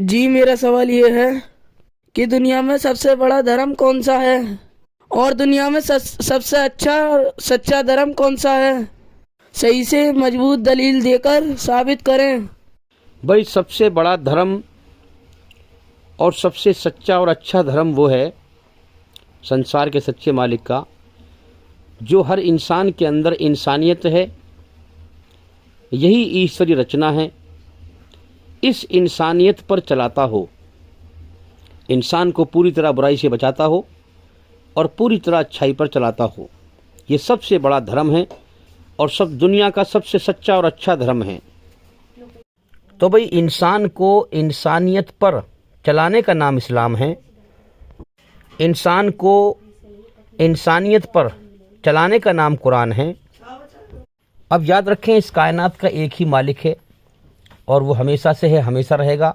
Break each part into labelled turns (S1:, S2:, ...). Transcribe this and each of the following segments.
S1: جی میرا سوال یہ ہے کہ دنیا میں سب سے بڑا دھرم کون سا ہے اور دنیا میں سب سے اچھا سچا دھرم کون سا ہے؟ صحیح سے مضبوط دلیل دے کر ثابت کریں۔
S2: بھائی سب سے بڑا دھرم اور سب سے سچا اور اچھا دھرم وہ ہے سنسار کے سچے مالک کا، جو ہر انسان کے اندر انسانیت ہے، یہی ایشوری رچنا ہے، اس انسانیت پر چلاتا ہو، انسان کو پوری طرح برائی سے بچاتا ہو اور پوری طرح اچھائی پر چلاتا ہو، یہ سب سے بڑا دھرم ہے اور سب دنیا کا سب سے سچا اور اچھا دھرم ہے۔ تو بھئی انسان کو انسانیت پر چلانے کا نام اسلام ہے، انسان کو انسانیت پر چلانے کا نام قرآن ہے۔ اب یاد رکھیں اس کائنات کا ایک ہی مالک ہے اور وہ ہمیشہ سے ہے، ہمیشہ رہے گا۔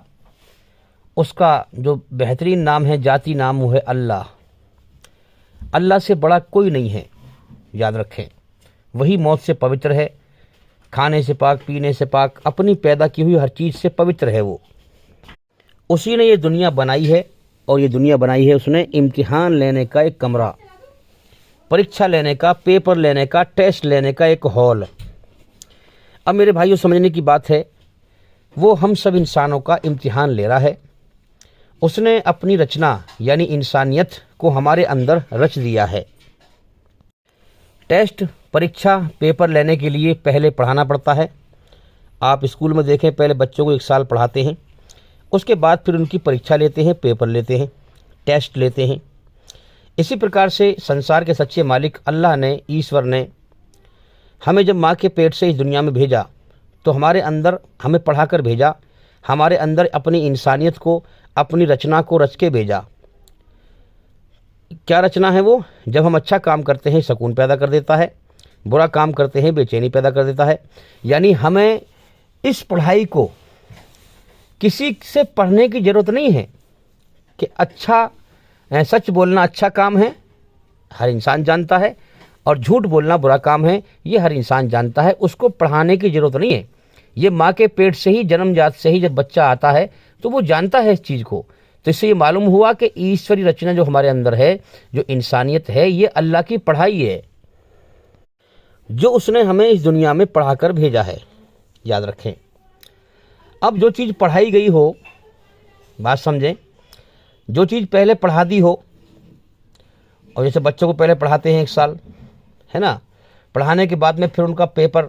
S2: اس کا جو بہترین نام ہے، ذاتی نام، وہ ہے اللہ۔ اللہ سے بڑا کوئی نہیں ہے، یاد رکھیں۔ وہی موت سے پوتر ہے، کھانے سے پاک، پینے سے پاک، اپنی پیدا کی ہوئی ہر چیز سے پوتر ہے وہ۔ اسی نے یہ دنیا بنائی ہے اور یہ دنیا بنائی ہے اس نے امتحان لینے کا ایک کمرہ، پریکشا لینے کا، پیپر لینے کا، ٹیسٹ لینے کا ایک ہال۔ اب میرے بھائیوں سمجھنے کی بات ہے، وہ ہم سب انسانوں کا امتحان لے رہا ہے۔ اس نے اپنی رچنا یعنی انسانیت کو ہمارے اندر رچ دیا ہے۔ ٹیسٹ، پریکشا، پیپر لینے کے لیے پہلے پڑھانا پڑتا ہے۔ آپ اسکول میں دیکھیں، پہلے بچوں کو 1 سال پڑھاتے ہیں، اس کے بعد پھر ان کی پریکشا لیتے ہیں، پیپر لیتے ہیں، ٹیسٹ لیتے ہیں۔ اسی پرکار سے سنسار کے سچے مالک اللہ نے، ایشور نے ہمیں جب ماں کے پیٹ سے اس دنیا میں بھیجا تو ہمارے اندر ہمیں پڑھا کر بھیجا، ہمارے اندر اپنی انسانیت کو، اپنی رچنا کو رچ کے بھیجا۔ کیا رچنا ہے وہ؟ جب ہم اچھا کام کرتے ہیں سکون پیدا کر دیتا ہے، برا کام کرتے ہیں بے چینی پیدا کر دیتا ہے۔ یعنی ہمیں اس پڑھائی کو کسی سے پڑھنے کی ضرورت نہیں ہے کہ اچھا سچ بولنا اچھا کام ہے، ہر انسان جانتا ہے، اور جھوٹ بولنا برا کام ہے، یہ ہر انسان جانتا ہے، اس کو پڑھانے کی ضرورت نہیں ہے۔ یہ ماں کے پیٹ سے ہی، جنم جات سے ہی جب بچہ آتا ہے تو وہ جانتا ہے اس چیز کو۔ تو اس سے یہ معلوم ہوا کہ ایشوری رچنا جو ہمارے اندر ہے، جو انسانیت ہے، یہ اللہ کی پڑھائی ہے جو اس نے ہمیں اس دنیا میں پڑھا کر بھیجا ہے، یاد رکھیں۔ اب جو چیز پڑھائی گئی ہو، بات سمجھیں، جو چیز پہلے پڑھا دی ہو، اور جیسے بچوں کو پہلے پڑھاتے ہیں 1 سال، ہے نا، پڑھانے کے بعد میں پھر ان کا پیپر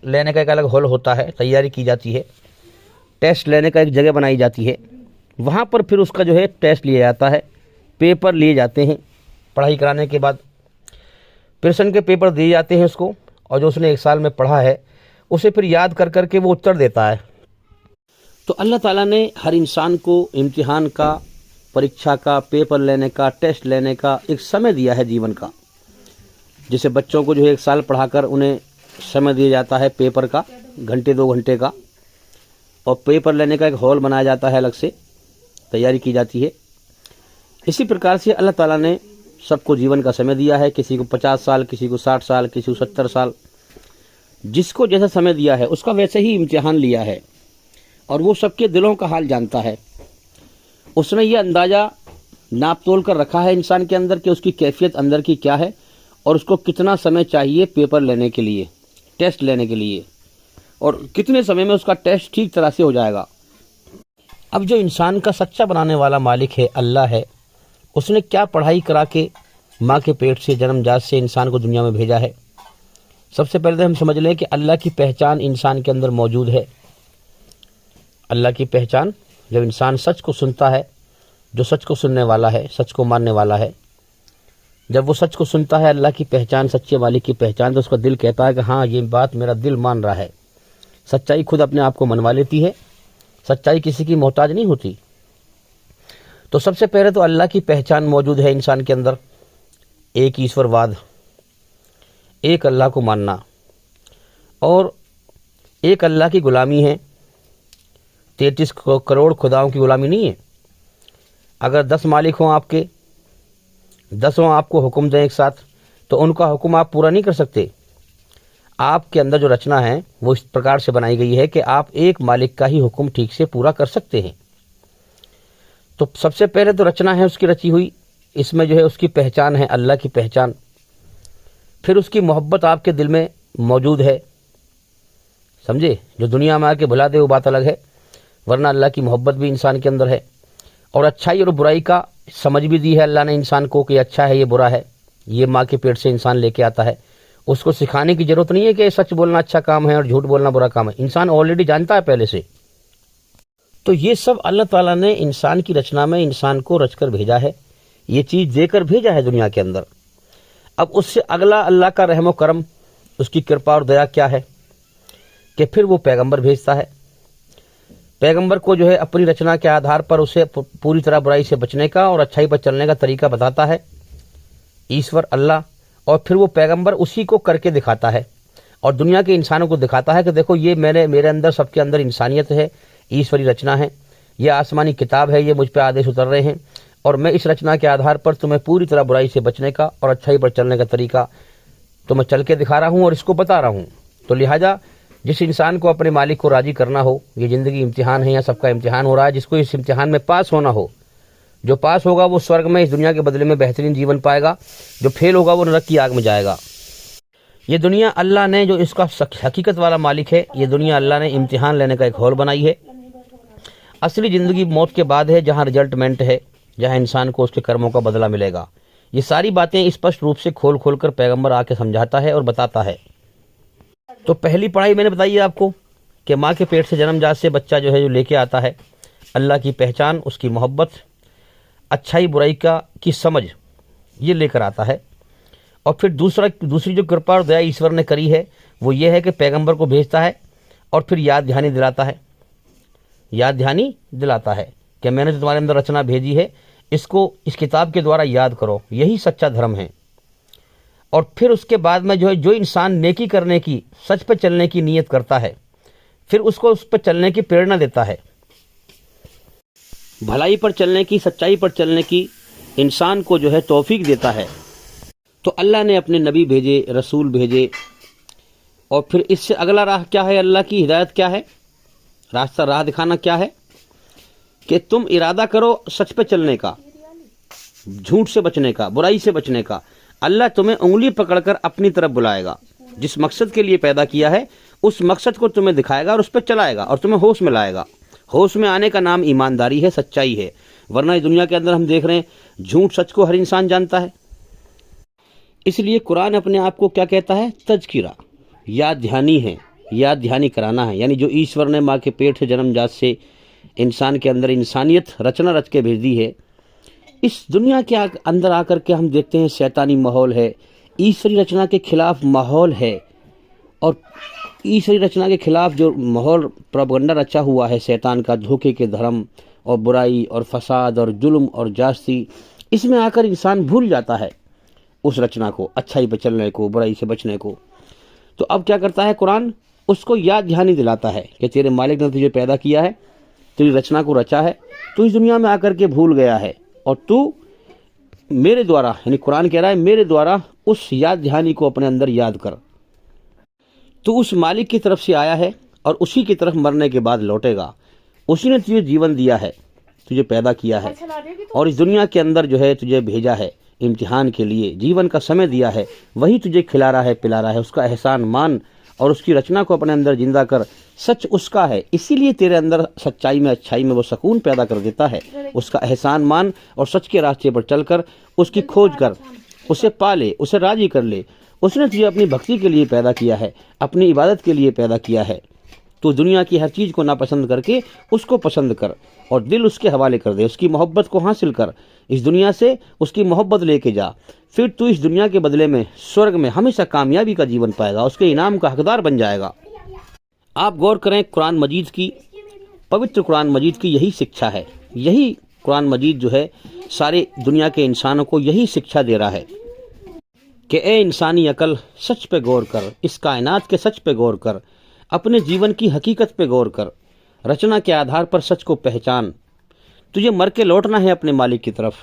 S2: لینے کا ایک الگ ہال ہوتا ہے، تیاری کی جاتی ہے، ٹیسٹ لینے کا ایک جگہ بنائی جاتی ہے، وہاں پر پھر اس کا جو ہے ٹیسٹ لیا جاتا ہے، پیپر لیے جاتے ہیں۔ پڑھائی کرانے کے بعد پرسن کے پیپر دیے جاتے ہیں اس کو، اور جو اس نے 1 سال میں پڑھا ہے اسے پھر یاد کر کر کے وہ اتر دیتا ہے۔ تو اللہ تعالیٰ نے ہر انسان کو امتحان کا، پریکشا کا، پیپر لینے کا، ٹیسٹ لینے کا ایک سمے دیا ہے جیون کا۔ جیسے بچوں کو جو ہے 1 سال پڑھا کر انہیں سمے دیا جاتا ہے پیپر کا، گھنٹے 2 گھنٹے کا، اور پیپر لینے کا ایک ہال بنایا جاتا ہے، الگ سے تیاری کی جاتی ہے۔ اسی پرکار سے اللہ تعالیٰ نے سب کو جیون کا سمے دیا ہے، کسی کو 50 سال، کسی کو 60 سال، کسی کو 70 سال، جس کو جیسا سمے دیا ہے اس کا ویسے ہی امتحان لیا ہے، اور وہ سب کے دلوں کا حال جانتا ہے۔ اس نے یہ اندازہ ناپ تول کر رکھا ہے انسان کے اندر کہ اس کی کیفیت اندر کی کیا ہے، اور اس کو کتنا سمے چاہیے پیپر لینے کے لیے، ٹیسٹ لینے کے لیے، اور کتنے سمے میں اس کا ٹیسٹ ٹھیک طرح سے ہو جائے گا۔ اب جو انسان کا سچا بنانے والا مالک ہے، اللہ ہے، اس نے کیا پڑھائی کرا کے ماں کے پیٹ سے، جنم جات سے انسان کو دنیا میں بھیجا ہے۔ سب سے پہلے ہم سمجھ لیں کہ اللہ کی پہچان انسان کے اندر موجود ہے۔ اللہ کی پہچان، جب انسان سچ کو سنتا ہے، جو سچ کو سننے والا ہے، سچ کو ماننے والا ہے، جب وہ سچ کو سنتا ہے، اللہ کی پہچان، سچے مالک کی پہچان، تو اس کا دل کہتا ہے کہ ہاں یہ بات میرا دل مان رہا ہے۔ سچائی خود اپنے آپ کو منوا لیتی ہے، سچائی کسی کی محتاج نہیں ہوتی۔ تو سب سے پہلے تو اللہ کی پہچان موجود ہے انسان کے اندر، ایک ایشور واد، ایک اللہ کو ماننا، اور ایک اللہ کی غلامی ہے۔ 33 کروڑ خداؤں کی غلامی نہیں ہے۔ اگر 10 مالک ہوں آپ کے، 10 آپ کو حکم دیں ایک ساتھ، تو ان کا حکم آپ پورا نہیں کر سکتے۔ آپ کے اندر جو رچنا ہے وہ اس پرکار سے بنائی گئی ہے کہ آپ ایک مالک کا ہی حکم ٹھیک سے پورا کر سکتے ہیں۔ تو سب سے پہلے تو رچنا ہے اس کی رچی ہوئی، اس میں جو ہے اس کی پہچان ہے، اللہ کی پہچان، پھر اس کی محبت آپ کے دل میں موجود ہے، سمجھے؟ جو دنیا میں آ کے بھلا دے وہ بات الگ ہے، ورنہ اللہ کی محبت بھی انسان کے اندر ہے، اور اچھائی اور برائی کا سمجھ بھی دی ہے اللہ نے انسان کو کہ اچھا ہے یہ برا ہے، یہ ماں کے پیٹ سے انسان لے کے آتا ہے، اس کو سکھانے کی ضرورت نہیں ہے کہ سچ بولنا اچھا کام ہے اور جھوٹ بولنا برا کام ہے، انسان آلریڈی جانتا ہے پہلے سے۔ تو یہ سب اللہ تعالیٰ نے انسان کی رچنا میں انسان کو رچ کر بھیجا ہے، یہ چیز دے کر بھیجا ہے دنیا کے اندر۔ اب اس سے اگلا اللہ کا رحم و کرم، اس کی کرپا اور دیا کیا ہے کہ پھر وہ پیغمبر بھیجتا ہے، پیغمبر کو جو ہے اپنی رچنا کے آدھار پر اسے پوری طرح برائی سے بچنے کا اور اچھائی پر چلنے کا طریقہ بتاتا ہے ایشور اللہ، اور پھر وہ پیغمبر اسی کو کر کے دکھاتا ہے اور دنیا کے انسانوں کو دکھاتا ہے کہ دیکھو یہ میرے اندر، سب کے اندر انسانیت ہے، ایشوری رچنا ہے، یہ آسمانی کتاب ہے، یہ مجھ پہ آدیش اتر رہے ہیں، اور میں اس رچنا کے آدھار پر تمہیں پوری طرح برائی سے بچنے کا اور اچھائی پر چلنے کا طریقہ تمہیں چل کے دکھا رہا ہوں اور اس کو بتا رہا ہوں۔ تو لہٰذا جس انسان کو اپنے مالک کو راضی کرنا ہو، یہ زندگی امتحان ہے، یا سب کا امتحان ہو رہا ہے، جس کو اس امتحان میں پاس ہونا ہو، جو پاس ہوگا وہ سورگ میں اس دنیا کے بدلے میں بہترین جیون پائے گا، جو فیل ہوگا وہ نرک کی آگ میں جائے گا۔ یہ دنیا اللہ نے، جو اس کا حقیقت والا مالک ہے، یہ دنیا اللہ نے امتحان لینے کا ایک ہال بنائی ہے۔ اصلی زندگی موت کے بعد ہے، جہاں ریزلٹمنٹ ہے، جہاں انسان کو اس کے کرموں کا بدلہ ملے گا۔ یہ ساری باتیں اسپشٹ روپ سے کھول کھول کر پیغمبر آ کے سمجھاتا ہے اور بتاتا ہے۔ تو پہلی پڑھائی میں نے بتائی ہے آپ کو کہ ماں کے پیٹ سے جنم جات سے بچہ جو ہے جو لے کے آتا ہے اللہ کی پہچان، اس کی محبت، اچھائی برائی کی سمجھ، یہ لے کر آتا ہے۔ اور پھر دوسری جو کرپا اور دیا ایشور نے کری ہے وہ یہ ہے کہ پیغمبر کو بھیجتا ہے اور پھر یاد دہانی دلاتا ہے کہ میں نے تو تمہارے اندر رچنا بھیجی ہے، اس کو اس کتاب کے دوارا یاد کرو، یہی سچا دھرم ہے۔ اور پھر اس کے بعد میں جو انسان نیکی کرنے کی، سچ پہ چلنے کی نیت کرتا ہے، پھر اس کو اس پہ چلنے کی پریرنا دیتا ہے، بھلائی پر چلنے کی، سچائی پر چلنے کی انسان کو جو ہے توفیق دیتا ہے۔ تو اللہ نے اپنے نبی بھیجے، رسول بھیجے، اور پھر اس سے اگلا راہ کیا ہے؟ اللہ کی ہدایت کیا ہے؟ راہ دکھانا کیا ہے کہ تم ارادہ کرو سچ پہ چلنے کا، جھوٹ سے بچنے کا، برائی سے بچنے کا۔ اللہ تمہیں انگلی پکڑ کر اپنی طرف بلائے گا، جس مقصد کے لیے پیدا کیا ہے اس مقصد کو تمہیں دکھائے گا اور اس پہ چلائے گا اور تمہیں ہوش میں لائے گا۔ ہوش میں آنے کا نام ایمانداری ہے، سچائی ہے، ورنہ اس دنیا کے اندر ہم دیکھ رہے ہیں جھوٹ سچ کو ہر انسان جانتا ہے۔ اس لیے قرآن اپنے آپ کو کیا کہتا ہے؟ تذکرہ، یاد دہانی ہے، یاد دہانی کرانا ہے، یعنی جو ایشور نے ماں کے پیٹ سے جنم جات سے انسان کے اندر انسانیت رچنا رچ کے بھیج دی ہے، اس دنیا کے اندر آ کر کے ہم دیکھتے ہیں شیطانی ماحول ہے، ایشوری رچنا کے خلاف ماحول ہے، اور ایشوری رچنا کے خلاف جو ماحول پروپیگنڈا رچا ہوا ہے شیطان کا، دھوکے کے دھرم اور برائی اور فساد اور ظلم اور جاستی، اس میں آ کر انسان بھول جاتا ہے اس رچنا کو، اچھائی پہ چلنے کو، برائی سے بچنے کو۔ تو اب کیا کرتا ہے قرآن؟ اس کو یاد دہانی دلاتا ہے کہ تیرے مالک نے تجھے پیدا کیا ہے، تیری رچنا کو رچا ہے، تو اس دنیا میں آ کر کے بھول گیا ہے، اور تو میرے دوارا، یعنی قرآن کہہ رہا ہے میرے دوارا اس یاد دہانی کو اپنے اندر یاد کر۔ تو اس مالک کی طرف سے آیا ہے اور اسی کی طرف مرنے کے بعد لوٹے گا، اسی نے تجھے جیون دیا ہے، تجھے پیدا کیا ہے، اور اس دنیا کے اندر جو ہے تجھے بھیجا ہے امتحان کے لیے، جیون کا سمے دیا ہے، وہی تجھے کھلا رہا ہے، پلا رہا ہے، اس کا احسان مان اور اس کی رچنا کو اپنے اندر زندہ کر۔ سچ اس کا ہے، اسی لیے تیرے اندر سچائی میں، اچھائی میں وہ سکون پیدا کر دیتا ہے۔ اس کا احسان مان اور سچ کے راستے پر چل کر اس کی کھوج کر، اسے پالے، اسے راضی کر لے۔ اس نے تجھے اپنی بھکتی کے لیے پیدا کیا ہے، اپنی عبادت کے لیے پیدا کیا ہے۔ تو دنیا کی ہر چیز کو ناپسند کر کے اس کو پسند کر اور دل اس کے حوالے کر دے، اس کی محبت کو حاصل کر، اس دنیا سے اس کی محبت لے کے جا، پھر تو اس دنیا کے بدلے میں سورگ میں ہمیشہ کامیابی کا جیون پائے گا، اس کے انعام کا حقدار بن جائے گا۔ آپ غور کریں، قرآن مجید کی، پوتر قرآن مجید کی یہی شکھا ہے، یہی قرآن مجید جو ہے سارے دنیا کے انسانوں کو یہی شکھا دے رہا ہے کہ اے انسانی عقل، سچ پہ غور کر، اس کائنات کے سچ پہ غور کر، اپنے جیون کی حقیقت پہ غور کر، رچنا کے آدھار پر سچ کو پہچان۔ تجھے مر کے لوٹنا ہے اپنے مالک کی طرف،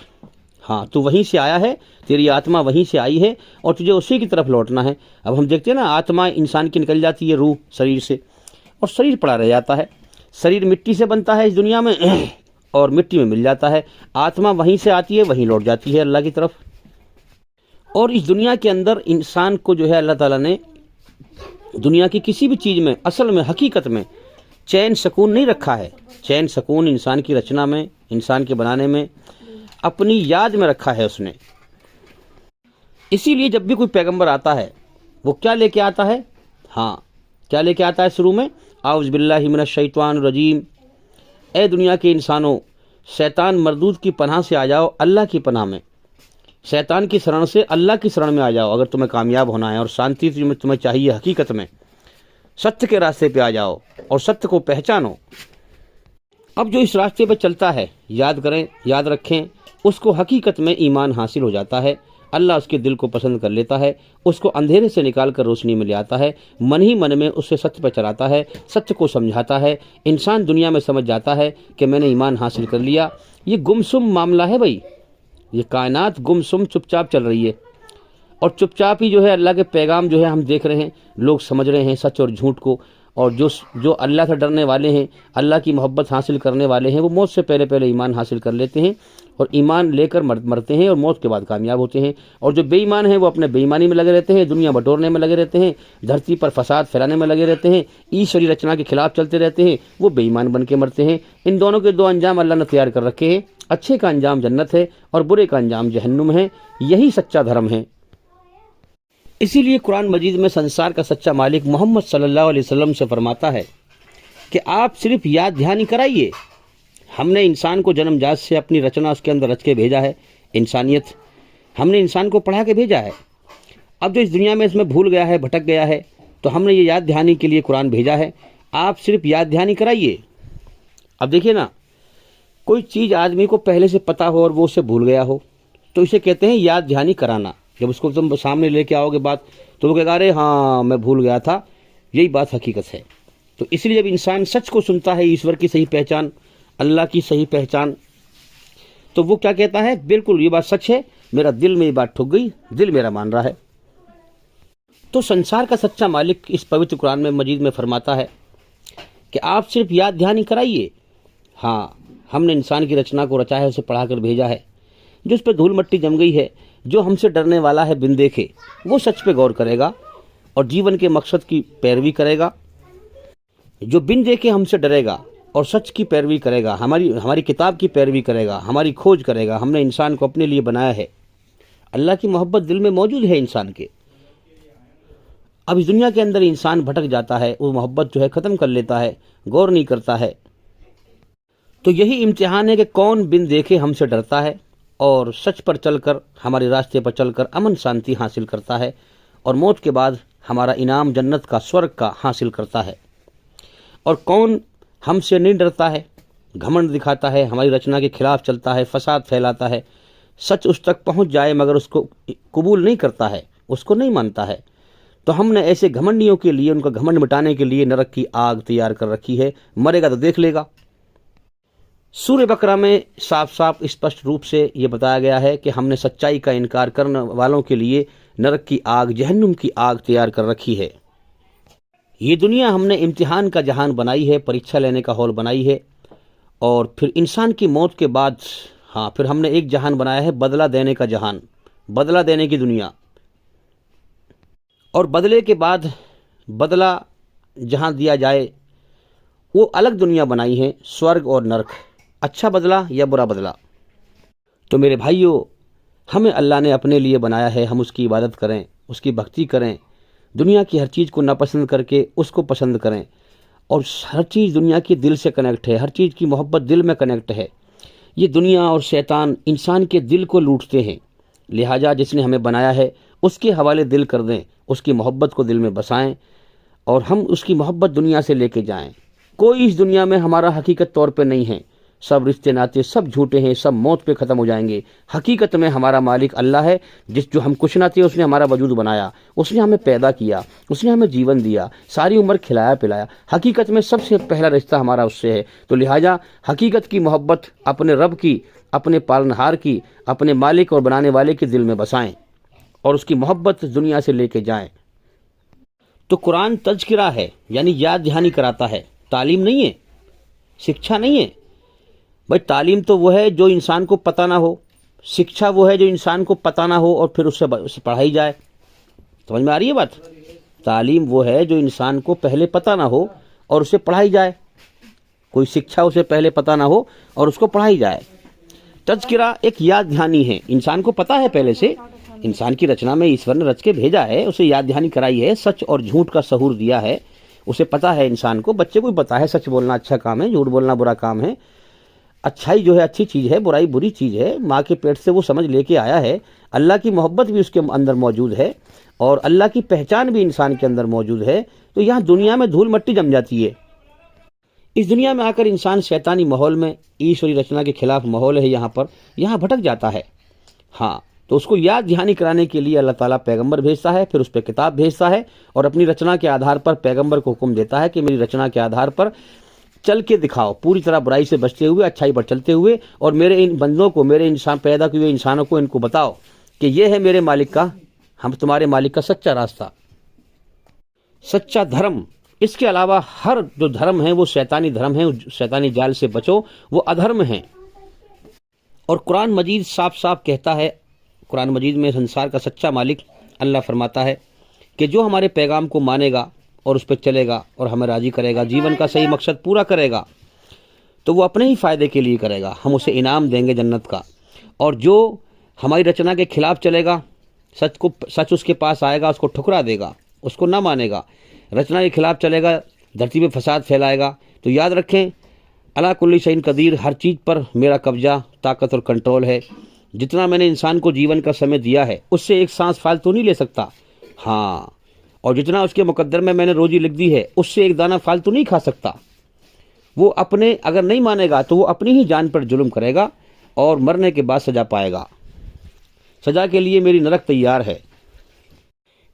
S2: ہاں تو وہیں سے آیا ہے، تیری آتما وہیں سے آئی ہے اور تجھے اسی کی طرف لوٹنا ہے۔ اب ہم دیکھتے ہیں نا، آتما انسان کی نکل جاتی ہے، روح شریر سے، اور شریر پڑا رہ جاتا ہے، شریر مٹی سے بنتا ہے اس دنیا میں، اور مٹی میں مل جاتا ہے، آتما وہیں سے آتی ہے وہیں لوٹ جاتی ہے اللہ کی طرف۔ اور اس دنیا کے اندر انسان کو جو ہے اللہ تعالیٰ نے دنیا کی کسی بھی چیز میں اصل میں حقیقت میں چین سکون نہیں رکھا ہے۔ چین سکون انسان کی رچنا میں، انسان کے بنانے میں، اپنی یاد میں رکھا ہے اس نے۔ اسی لیے جب بھی کوئی پیغمبر آتا ہے وہ کیا لے کے آتا ہے؟ ہاں، کیا لے کے آتا ہے شروع میں؟ اعوذ باللہ من الشیطان الرجیم، اے دنیا کے انسانوں، شیطان مردود کی پناہ سے آ جاؤ اللہ کی پناہ میں، شیطان کی شرن سے اللہ کی شرن میں آ جاؤ اگر تمہیں کامیاب ہونا ہے اور شانتی تمہیں چاہیے حقیقت میں، ستیہ کے راستے پہ آ جاؤ اور ستیہ کو پہچانو۔ اب جو اس راستے پہ چلتا ہے، یاد کریں، یاد رکھیں، اس کو حقیقت میں ایمان حاصل ہو جاتا ہے، اللہ اس کے دل کو پسند کر لیتا ہے، اس کو اندھیرے سے نکال کر روشنی میں لے آتا ہے، من ہی من میں اسے ستیہ پہ چلاتا ہے، ستیہ کو سمجھاتا ہے، انسان دنیا میں سمجھ جاتا ہے کہ میں نے ایمان حاصل کر لیا۔ یہ گمسم معاملہ ہے بھائی، یہ کائنات گمسم چپ چاپ چل رہی ہے، اور چپ چاپ ہی جو ہے اللہ کے پیغام جو ہے ہم دیکھ رہے ہیں، لوگ سمجھ رہے ہیں سچ اور جھوٹ کو، اور جو اللہ سے ڈرنے والے ہیں، اللہ کی محبت حاصل کرنے والے ہیں، وہ موت سے پہلے ایمان حاصل کر لیتے ہیں اور ایمان لے کر مرتے ہیں اور موت کے بعد کامیاب ہوتے ہیں، اور جو بے ایمان ہیں وہ اپنے بے ایمانی میں لگے رہتے ہیں، دنیا بٹورنے میں لگے رہتے ہیں، دھرتی پر فساد پھیلانے میں لگے رہتے ہیں، ایشوری رچنا کے خلاف چلتے رہتے ہیں، وہ بے ایمان بن کے مرتے ہیں۔ ان دونوں کے دو انجام اللہ نے تیار کر رکھے ہیں، اچھے کا انجام جنت ہے اور برے کا انجام جہنم ہے، یہی سچا دھرم ہے۔ اسی لیے قرآن مجید میں سنسار کا سچا مالک محمد صلی اللہ علیہ وسلم سے فرماتا ہے کہ آپ صرف یاد دہانی کرائیے، ہم نے انسان کو جنم جات سے اپنی رچنا اس کے اندر رچ کے بھیجا ہے، انسانیت ہم نے انسان کو پڑھا کے بھیجا ہے۔ اب جو اس دنیا میں اس میں بھول گیا ہے، بھٹک گیا ہے، تو ہم نے یہ یاد دہانی کے لیے قرآن بھیجا ہے، آپ صرف یاد دہانی کرائیے۔ اب دیکھیے نا، کوئی چیز آدمی کو پہلے سے پتہ ہو اور وہ اسے بھول گیا ہو تو اسے کہتے ہیں یاد دہانی کرانا۔ جب اس کو تم سامنے لے کے آؤ گے بات تو وہ کہے گا ارے ہاں میں بھول گیا تھا، یہی بات حقیقت ہے۔ تو اس لیے جب انسان سچ کو سنتا ہے، ایشور کی صحیح پہچان، اللہ کی صحیح پہچان، تو وہ کیا کہتا ہے؟ بالکل یہ بات سچ ہے، میرا دل میں یہ بات ٹھک گئی، دل میرا مان رہا ہے۔ تو سنسار کا سچا مالک اس پوتر قرآن میں مجید میں فرماتا ہے کہ آپ صرف یاد دہانی کرائیے، ہاں ہم نے انسان کی رچنا کو رچا ہے، اسے پڑھا کر بھیجا ہے، جو اس پہ دھول مٹی جم گئی ہے، جو ہم سے ڈرنے والا ہے بن دیکھے وہ سچ پہ غور کرے گا اور جیون کے مقصد کی پیروی کرے گا، جو بن دیکھے ہم سے ڈرے گا اور سچ کی پیروی کرے گا، ہماری کتاب کی پیروی کرے گا، ہماری کھوج کرے گا، ہم نے انسان کو اپنے لیے بنایا ہے، اللہ کی محبت دل میں موجود ہے انسان کے۔ اب اس دنیا کے اندر انسان بھٹک جاتا ہے، وہ محبت جو ہے ختم کر لیتا ہے، غور نہیں کرتا ہے۔ تو یہی امتحان ہے کہ کون بن دیکھے ہم سے ڈرتا ہے اور سچ پر چل کر، ہمارے راستے پر چل کر امن شانتی حاصل کرتا ہے اور موت کے بعد ہمارا انعام جنت کا، سورگ کا حاصل کرتا ہے، اور کون ہم سے نہیں ڈرتا ہے، گھمنڈ دکھاتا ہے، ہماری رچنا کے خلاف چلتا ہے، فساد پھیلاتا ہے، سچ اس تک پہنچ جائے مگر اس کو قبول نہیں کرتا ہے، اس کو نہیں مانتا ہے۔ تو ہم نے ایسے گھمنڈیوں کے لیے، ان کا گھمنڈ مٹانے کے لیے نرک کی آگ تیار کر رکھی ہے، مرے گا تو دیکھ لے گا۔ سورہ بقرہ میں صاف صاف اسپشٹ روپ سے یہ بتایا گیا ہے کہ ہم نے سچائی کا انکار کرنے والوں کے لیے نرک کی آگ، جہنم کی آگ تیار کر رکھی ہے۔ یہ دنیا ہم نے امتحان کا جہان بنائی ہے، پریچھا لینے کا ہال بنائی ہے، اور پھر انسان کی موت کے بعد پھر ہم نے ایک جہان بنایا ہے، بدلہ دینے کا جہان، بدلہ دینے کی دنیا، اور بدلے کے بعد بدلہ جہاں دیا جائے وہ الگ دنیا بنائی ہے، سورگ اور نرک، اچھا بدلہ یا برا بدلہ۔ تو میرے بھائیوں، ہمیں اللہ نے اپنے لیے بنایا ہے، ہم اس کی عبادت کریں، اس کی بھکتی کریں، دنیا کی ہر چیز کو ناپسند کر کے اس کو پسند کریں، اور ہر چیز دنیا کی دل سے کنیکٹ ہے، ہر چیز کی محبت دل میں کنیکٹ ہے۔ یہ دنیا اور شیطان انسان کے دل کو لوٹتے ہیں، لہٰذا جس نے ہمیں بنایا ہے اس کے حوالے دل کر دیں، اس کی محبت کو دل میں بسائیں اور ہم اس کی محبت دنیا سے لے کے جائیں۔ کوئی اس دنیا میں ہمارا حقیقت طور پہ نہیں ہے، سب رشتے ناتے سب جھوٹے ہیں، سب موت پہ ختم ہو جائیں گے۔ حقیقت میں ہمارا مالک اللہ ہے، جو ہم کچھ نہ تھے اس نے ہمارا وجود بنایا، اس نے ہمیں پیدا کیا، اس نے ہمیں جیون دیا، ساری عمر کھلایا پلایا۔ حقیقت میں سب سے پہلا رشتہ ہمارا اس سے ہے، تو لہٰذا حقیقت کی محبت اپنے رب کی، اپنے پالنہار کی، اپنے مالک اور بنانے والے کے دل میں بسائیں اور اس کی محبت دنیا سے لے کے جائیں۔ تو قرآن تذکرہ ہے، یعنی یاد دہانی کراتا ہے، تعلیم نہیں ہے، شکچھا نہیں ہے۔ بھائی تعلیم تو وہ ہے جو انسان کو پتہ نہ ہو، شکشا وہ ہے جو انسان کو پتہ نہ ہو اور پھر اس سے پڑھائی جائے. سمجھ میں آ رہی ہے بات؟ تعلیم وہ ہے جو انسان کو پہلے پتہ نہ ہو اور اسے پڑھائی جائے. کوئی شکشا اسے پہلے پتہ نہ ہو اور اس کو پڑھائی جائے. تذکرہ ایک یاد دہانی ہے. انسان کو پتہ ہے پہلے سے، انسان کی رچنا میں ایشور نے رچ کے بھیجا ہے، اسے یاد دہانی کرائی ہے، سچ اور جھوٹ کا شعور دیا ہے. اسے پتہ ہے، انسان کو، بچے کو بھی پتہ ہے سچ بولنا اچھا کام ہے، جھوٹ بولنا برا کام ہے. اچھائی جو ہے اچھی چیز ہے، برائی بری چیز ہے. ماں کے پیٹ سے وہ سمجھ لے کے آیا ہے. اللہ کی محبت بھی اس کے اندر موجود ہے اور اللہ کی پہچان بھی انسان کے اندر موجود ہے. تو یہاں دنیا میں دھول مٹی جم جاتی ہے. اس دنیا میں آ کر انسان شیطانی ماحول میں، ایشوری رچنا کے خلاف ماحول ہے یہاں بھٹک جاتا ہے. ہاں، تو اس کو یاد دہانی کرانے کے لیے اللہ تعالیٰ پیغمبر بھیجتا ہے، پھر اس پہ کتاب بھیجتا ہے اور اپنی رچنا کے آدھار پر پیغمبر کو حکم دیتا ہے کہ میری رچنا کے آدھار پر چل کے دکھاؤ، پوری طرح برائی سے بچتے ہوئے، اچھائی پر چلتے ہوئے، اور میرے ان بندوں کو، میرے انسان پیدا کیے ہوئے انسانوں کو ان کو بتاؤ کہ یہ ہے میرے مالک کا، ہم تمہارے مالک کا سچا راستہ، سچا دھرم. اس کے علاوہ ہر جو دھرم ہیں وہ شیطانی دھرم ہیں، شیطانی جال سے بچو، وہ ادھرم ہیں. اور قرآن مجید صاف صاف کہتا ہے، قرآن مجید میں سنسار کا سچا مالک اللہ فرماتا ہے کہ جو ہمارے پیغام کو مانے گا اور اس پہ چلے گا اور ہمیں راضی کرے گا، جیون کا صحیح مقصد پورا کرے گا، تو وہ اپنے ہی فائدے کے لیے کرے گا، ہم اسے انعام دیں گے جنت کا. اور جو ہماری رچنا کے خلاف چلے گا، سچ اس کے پاس آئے گا، اس کو ٹھکرا دے گا، اس کو نہ مانے گا، رچنا کے خلاف چلے گا، دھرتی میں فساد پھیلائے گا. تو یاد رکھیں، اللہ کل شیء قدیر، ہر چیز پر میرا قبضہ، طاقت اور کنٹرول ہے. جتنا میں نے انسان کو جیون کا سمے دیا ہے، اس سے ایک سانس فالتو نہیں لے سکتا. ہاں، اور جتنا اس کے مقدر میں نے روزی لکھ دی ہے، اس سے ایک دانہ فالتو نہیں کھا سکتا. وہ اپنے اگر نہیں مانے گا تو وہ اپنی ہی جان پر ظلم کرے گا اور مرنے کے بعد سزا پائے گا. سزا کے لیے میری نرک تیار ہے.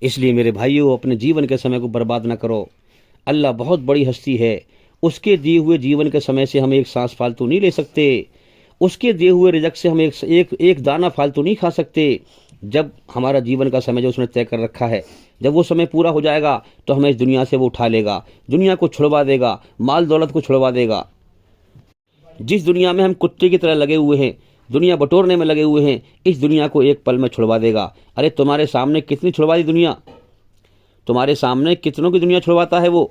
S2: اس لیے میرے بھائیوں، اپنے جیون کے سمے کو برباد نہ کرو. اللہ بہت بڑی ہستی ہے، اس کے دیے ہوئے جیون کے سمے سے ہم ایک سانس فالتو نہیں لے سکتے. اس کے دیے ہوئے رزق سے ہم ایک دانہ فالتو نہیں کھا سکتے. جب ہمارا جیون کا سمے جو اس نے طے کر رکھا ہے، جب وہ سمے پورا ہو جائے گا تو ہمیں اس دنیا سے وہ اٹھا لے گا، دنیا کو چھڑوا دے گا، مال دولت کو چھڑوا دے گا. جس دنیا میں ہم کتے کی طرح لگے ہوئے ہیں، دنیا بٹورنے میں لگے ہوئے ہیں، اس دنیا کو ایک پل میں چھڑوا دے گا. ارے تمہارے سامنے کتنی چھڑوا دی دنیا، تمہارے سامنے کتنوں کی دنیا چھڑواتا ہے وہ،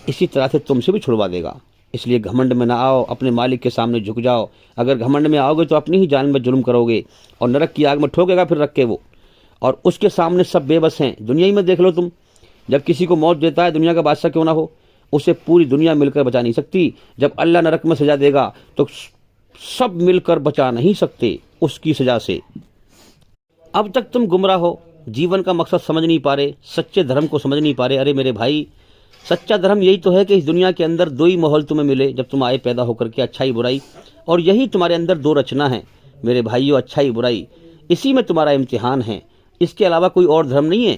S2: اسی طرح سے تم سے بھی چھڑوا دے گا. اس لیے گھمنڈ میں نہ آؤ، اپنے مالک کے سامنے جھک جاؤ. اگر گھمنڈ میں آؤ گے تو اپنی ہی جان میں ظلم کرو گے اور نرک کی آگ میں ٹھوکے گا پھر رکھ کے وہ. اور اس کے سامنے سب بے بس ہیں. دنیا ہی میں دیکھ لو تم، جب کسی کو موت دیتا ہے، دنیا کا بادشاہ کیوں نہ ہو، اسے پوری دنیا مل کر بچا نہیں سکتی. جب اللہ نرک میں سزا دے گا تو سب مل کر بچا نہیں سکتے اس کی سزا سے. اب تک تم گمراہ ہو، جیون کا مقصد سمجھ نہیں پا رہے، سچے دھرم کو سمجھ نہیں پا رہے. ارے میرے بھائی، سچا دھرم یہی تو ہے کہ اس دنیا کے اندر دو ہی ماحول تمہیں ملے جب تم آئے پیدا ہو کر کے، اچھائی برائی. اور یہی تمہارے اندر دو رچنا ہے میرے بھائیو، اچھائی برائی. اسی میں تمہارا امتحان ہے، اس کے علاوہ کوئی اور دھرم نہیں ہے.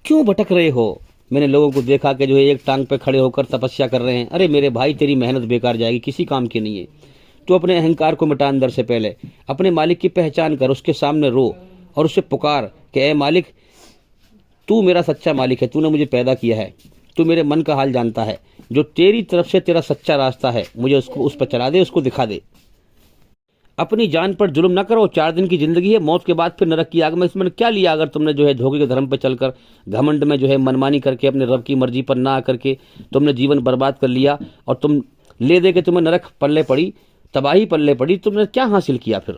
S2: کیوں بھٹک رہے ہو؟ میں نے لوگوں کو دیکھا کہ جو ہے ایک ٹانگ پہ کھڑے ہو کر تپسیا کر رہے ہیں. ارے میرے بھائی، تیری محنت بیکار جائے گی، کسی کام کی نہیں ہے. تو اپنے اہنکار کو مٹا اندر سے پہلے، اپنے مالک کی پہچان کر، اس کے سامنے رو اور اسے پکار کہ اے مالک، تو میرا سچا مالک ہے، تو نے مجھے پیدا کیا ہے، تو میرے من کا حال جانتا ہے. جو تیری طرف سے تیرا سچا راستہ ہے، مجھے اس پر چلا دے، اس کو دکھا دے. اپنی جان پر ظلم نہ کرو. 4 دن کی زندگی ہے، موت کے بعد پھر نرک کی آگ میں. اس میں کیا لیا اگر تم نے جو ہے دھوکے کے دھرم پہ چل کر، گھمنڈ میں جو ہے منمانی کر کے، اپنے رب کی مرضی پر نہ آ کر کے تم نے جیون برباد کر لیا اور تم لے دے کے تمہیں نرک پلے پڑی، تباہی پلے پڑی. تم نے کیا حاصل کیا پھر؟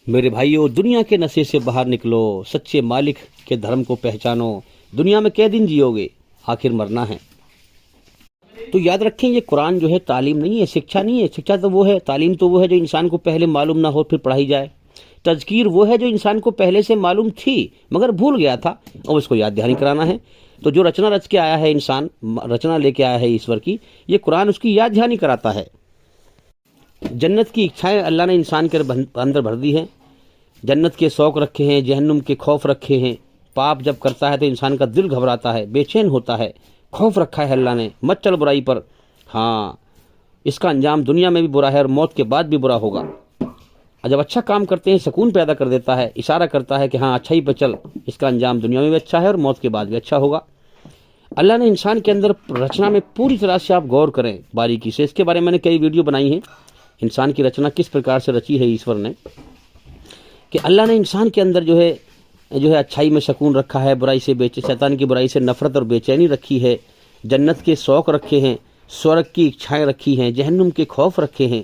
S2: میرے بھائیو، دنیا کے نشے سے باہر نکلو، سچے مالک کے دھرم کو پہچانو. دنیا میں کئے دن جیو گے، آخر مرنا ہے. تو یاد رکھیں، یہ قرآن جو ہے تعلیم نہیں ہے، شکشا نہیں ہے. شکشا تو وہ ہے، تعلیم تو وہ ہے جو انسان کو پہلے معلوم نہ ہو پھر پڑھائی جائے. تذکیر وہ ہے جو انسان کو پہلے سے معلوم تھی مگر بھول گیا تھا، اور اس کو یاد دہانی کرانا ہے. تو جو رچنا رچ کے آیا ہے انسان، رچنا لے کے آیا ہے ایشور کی، یہ قرآن اس کی یاد دہانی کراتا ہے. جنت کی اچھائیں اللہ نے انسان کے اندر بھر دی ہیں. جنت کے شوق رکھے ہیں، جہنم کے خوف رکھے ہیں. پاپ جب کرتا ہے تو انسان کا دل گھبراتا ہے، بے چین ہوتا ہے. خوف رکھا ہے اللہ نے، مت چل برائی پر. ہاں، اس کا انجام دنیا میں بھی برا ہے اور موت کے بعد بھی برا ہوگا. اور جب اچھا کام کرتے ہیں، سکون پیدا کر دیتا ہے، اشارہ کرتا ہے کہ ہاں اچھائی پہ چل، اس کا انجام دنیا میں بھی اچھا ہے اور موت کے بعد بھی اچھا ہوگا. اللہ نے انسان کے اندر رچنا میں پوری طرح سے آپ غور کریں باریکی سے، اس کے بارے میں نے کئی ویڈیو بنائی ہیں، انسان کی رچنا کس پرکار سے رچی ہے ایشور نے، کہ اللہ نے انسان کے اندر جو ہے اچھائی میں سکون رکھا ہے، برائی سے شیطان کی برائی سے نفرت اور بے چینی رکھی ہے، جنت کے شوق رکھے ہیں، سورگ کی اچھائیں رکھی ہیں، جہنم کے خوف رکھے ہیں،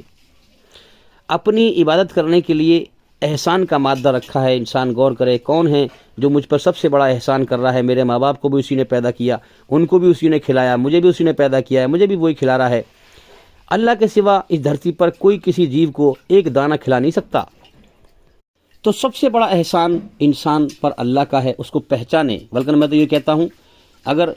S2: اپنی عبادت کرنے کے لیے احسان کا مادہ رکھا ہے۔ انسان غور کرے کون ہے جو مجھ پر سب سے بڑا احسان کر رہا ہے، میرے ماں باپ کو بھی اسی نے پیدا کیا، ان کو بھی اسی نے کھلایا، مجھے بھی اسی نے پیدا کیا ہے، مجھے بھی وہی کھلا رہا ہے۔ اللہ کے سوا اس دھرتی پر کوئی کسی جیو کو ایک دانہ کھلا نہیں سکتا۔ تو سب سے بڑا احسان انسان پر اللہ کا ہے، اس کو پہچانے۔ بلکہ میں تو یہ کہتا ہوں، اگر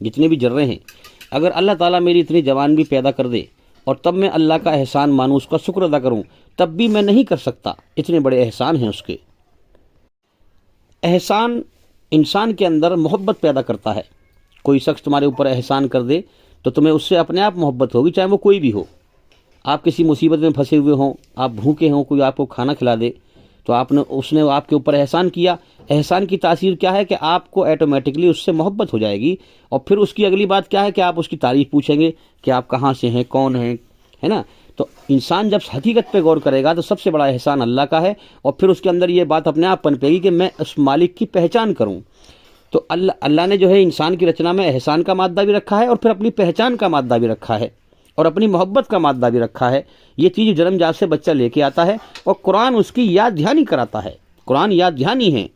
S2: جتنے بھی ذرے ہیں، اگر اللہ تعالیٰ میری اتنی جوان بھی پیدا کر دے اور تب میں اللہ کا احسان مانوں، اس کا شکر ادا کروں، تب بھی میں نہیں کر سکتا، اتنے بڑے احسان ہیں اس کے۔ احسان انسان کے اندر محبت پیدا کرتا ہے۔ کوئی شخص تمہارے اوپر احسان کر دے تو تمہیں اس سے اپنے آپ محبت ہوگی، چاہے وہ کوئی بھی ہو۔ آپ کسی مصیبت میں پھنسے ہوئے ہوں، آپ بھوکے ہوں، کوئی آپ کو کھانا کھلا دے تو اس نے آپ کے اوپر احسان کیا۔ احسان کی تاثیر کیا ہے کہ آپ کو ایٹومیٹکلی اس سے محبت ہو جائے گی، اور پھر اس کی اگلی بات کیا ہے کہ آپ اس کی تعریف پوچھیں گے کہ آپ کہاں سے ہیں، کون ہیں، ہے نا۔ تو انسان جب حقیقت پہ غور کرے گا تو سب سے بڑا احسان اللہ کا ہے، اور پھر اس کے اندر یہ بات اپنے آپ پنپے گی کہ میں اس مالک کی پہچان کروں۔ تو اللہ نے جو ہے انسان کی رچنا میں احسان کا مادہ بھی رکھا ہے، اور پھر اپنی پہچان کا مادہ بھی رکھا ہے، اور اپنی محبت کا مادہ بھی رکھا ہے۔ یہ چیز جنم جات سے بچہ لے کے آتا ہے، اور قرآن اس کی یاد دہانی کراتا ہے۔ قرآن یاد دہانی ہے۔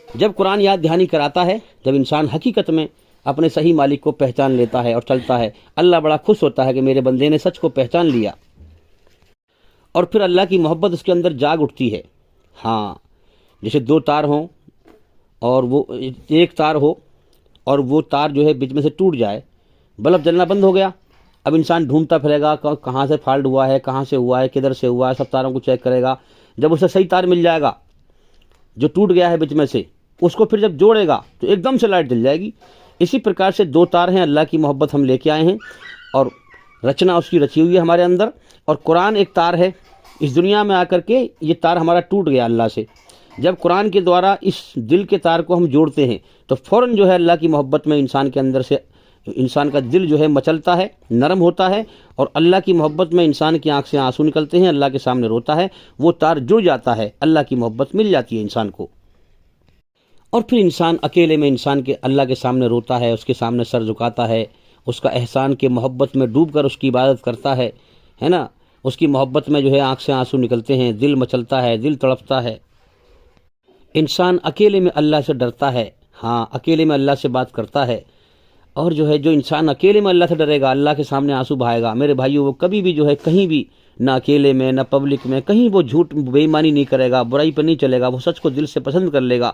S2: جب قرآن یاد دہانی کراتا ہے، جب انسان حقیقت میں اپنے صحیح مالک کو پہچان لیتا ہے اور چلتا ہے، اللہ بڑا خوش ہوتا ہے کہ میرے بندے نے سچ کو پہچان لیا، اور پھر اللہ کی محبت اس کے اندر جاگ اٹھتی ہے۔ ہاں، جیسے 2 تار ہوں اور وہ ایک تار ہو، اور وہ تار جو ہے بیچ میں سے ٹوٹ جائے، بلب جلنا بند ہو گیا۔ اب انسان ڈھونڈتا پھرے گا کہاں سے فالٹ ہوا ہے، کہاں سے ہوا ہے، کدھر سے ہوا ہے، سب تاروں کو چیک کرے گا۔ جب اسے صحیح تار مل جائے گا جو ٹوٹ گیا ہے بیچ میں سے، اس کو پھر جب جوڑے گا تو ایک دم سے لائٹ جل جائے گی۔ اسی پرکار سے 2 تار ہیں، اللہ کی محبت ہم لے کے آئے ہیں، اور رچنا اس کی رچی ہوئی ہے ہمارے اندر، اور قرآن ایک تار ہے۔ اس دنیا میں آ کر کے یہ تار ہمارا ٹوٹ گیا اللہ سے، جب قرآن کے دوارا اس دل کے تار کو ہم جوڑتے ہیں تو فوراً جو ہے اللہ کی محبت میں انسان کے اندر سے انسان کا دل جو ہے مچلتا ہے، نرم ہوتا ہے، اور اللہ کی محبت میں انسان کی آنکھ سے آنسو نکلتے ہیں، اللہ کے سامنے روتا ہے، وہ تار جڑ جاتا ہے، اللہ کی محبت مل جاتی ہے انسان کو، اور پھر انسان اکیلے میں انسان کے اللہ کے سامنے روتا ہے، اس کے سامنے سر جھکاتا ہے، اس کا احسان کے محبت میں ڈوب کر اس کی عبادت کرتا ہے نا۔ اس کی محبت میں جو ہے آنکھ سے آنسو نکلتے ہیں، دل مچلتا ہے، دل تڑپتا ہے۔ انسان اکیلے میں اللہ سے ڈرتا ہے، ہاں، اکیلے میں اللہ سے بات کرتا ہے، اور جو ہے جو انسان اکیلے میں اللہ سے ڈرے گا، اللہ کے سامنے آنسو بہائے گا، میرے بھائیو، وہ کبھی بھی جو ہے کہیں بھی، نہ اکیلے میں نہ پبلک میں، کہیں وہ جھوٹ بے ایمانی نہیں کرے گا، برائی پر نہیں چلے گا، وہ سچ کو دل سے پسند کر لے گا،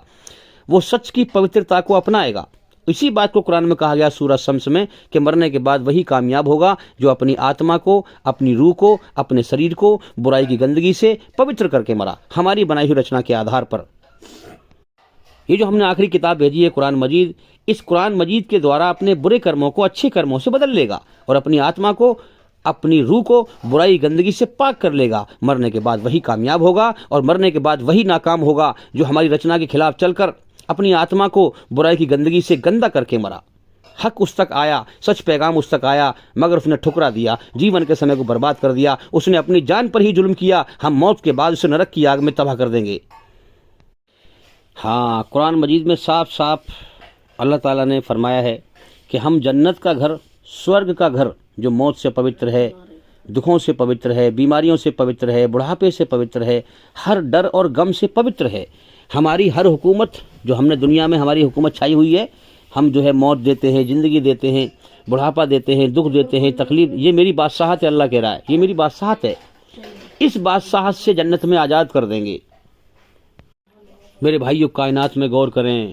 S2: وہ سچ کی پوترتا کو اپنائے گا۔ اسی بات کو قرآن میں کہا گیا سورہ شمس میں کہ مرنے کے بعد وہی کامیاب ہوگا جو اپنی آتما کو، اپنی روح کو، اپنے شریر کو برائی کی گندگی سے پوتر کر کے مرا، ہماری بنائی ہوئی رچنا کے آدھار پر۔ یہ جو ہم نے آخری کتاب بھیجی ہے قرآن مجید، اس قرآن مجید کے دوارا اپنے برے کرموں کو اچھے کرموں سے بدل لے گا، اور اپنی آتما کو، اپنی روح کو برائی گندگی سے پاک کر لے گا۔ مرنے کے بعد وہی کامیاب ہوگا، اور مرنے کے بعد وہی ناکام ہوگا جو ہماری رچنا کے خلاف چل کر اپنی آتما کو برائی کی گندگی سے گندا کر کے مرا۔ حق اس تک آیا، سچ پیغام اس تک آیا، مگر اس نے ٹھکرا دیا، جیون کے سمے کو برباد کر دیا، اس نے اپنی جان پر ہی ظلم کیا۔ ہم موت کے بعد اسے نرک کی آگ میں تباہ کر دیں گے۔ ہاں، قرآن مجید میں صاف صاف اللہ تعالیٰ نے فرمایا ہے کہ ہم جنت کا گھر، سورگ کا گھر جو موت سے پوتر ہے، دکھوں سے پوتر ہے، بیماریوں سے پوتر ہے، بڑھاپے سے پوتر ہے، ہر ڈر اور غم سے پوتر ہے۔ ہماری ہر حکومت جو ہم نے دنیا میں ہماری حکومت چھائی ہوئی ہے، ہم جو ہے موت دیتے ہیں، زندگی دیتے ہیں، بڑھاپا دیتے ہیں، دکھ دیتے ہیں، تکلیف، یہ میری بادشاہت ہے، اللہ کہہ رہا ہے یہ میری بادشاہت ہے، اس بادشاہت سے جنت میں آزاد کر دیں گے۔ میرے بھائیو، کائنات میں غور کریں،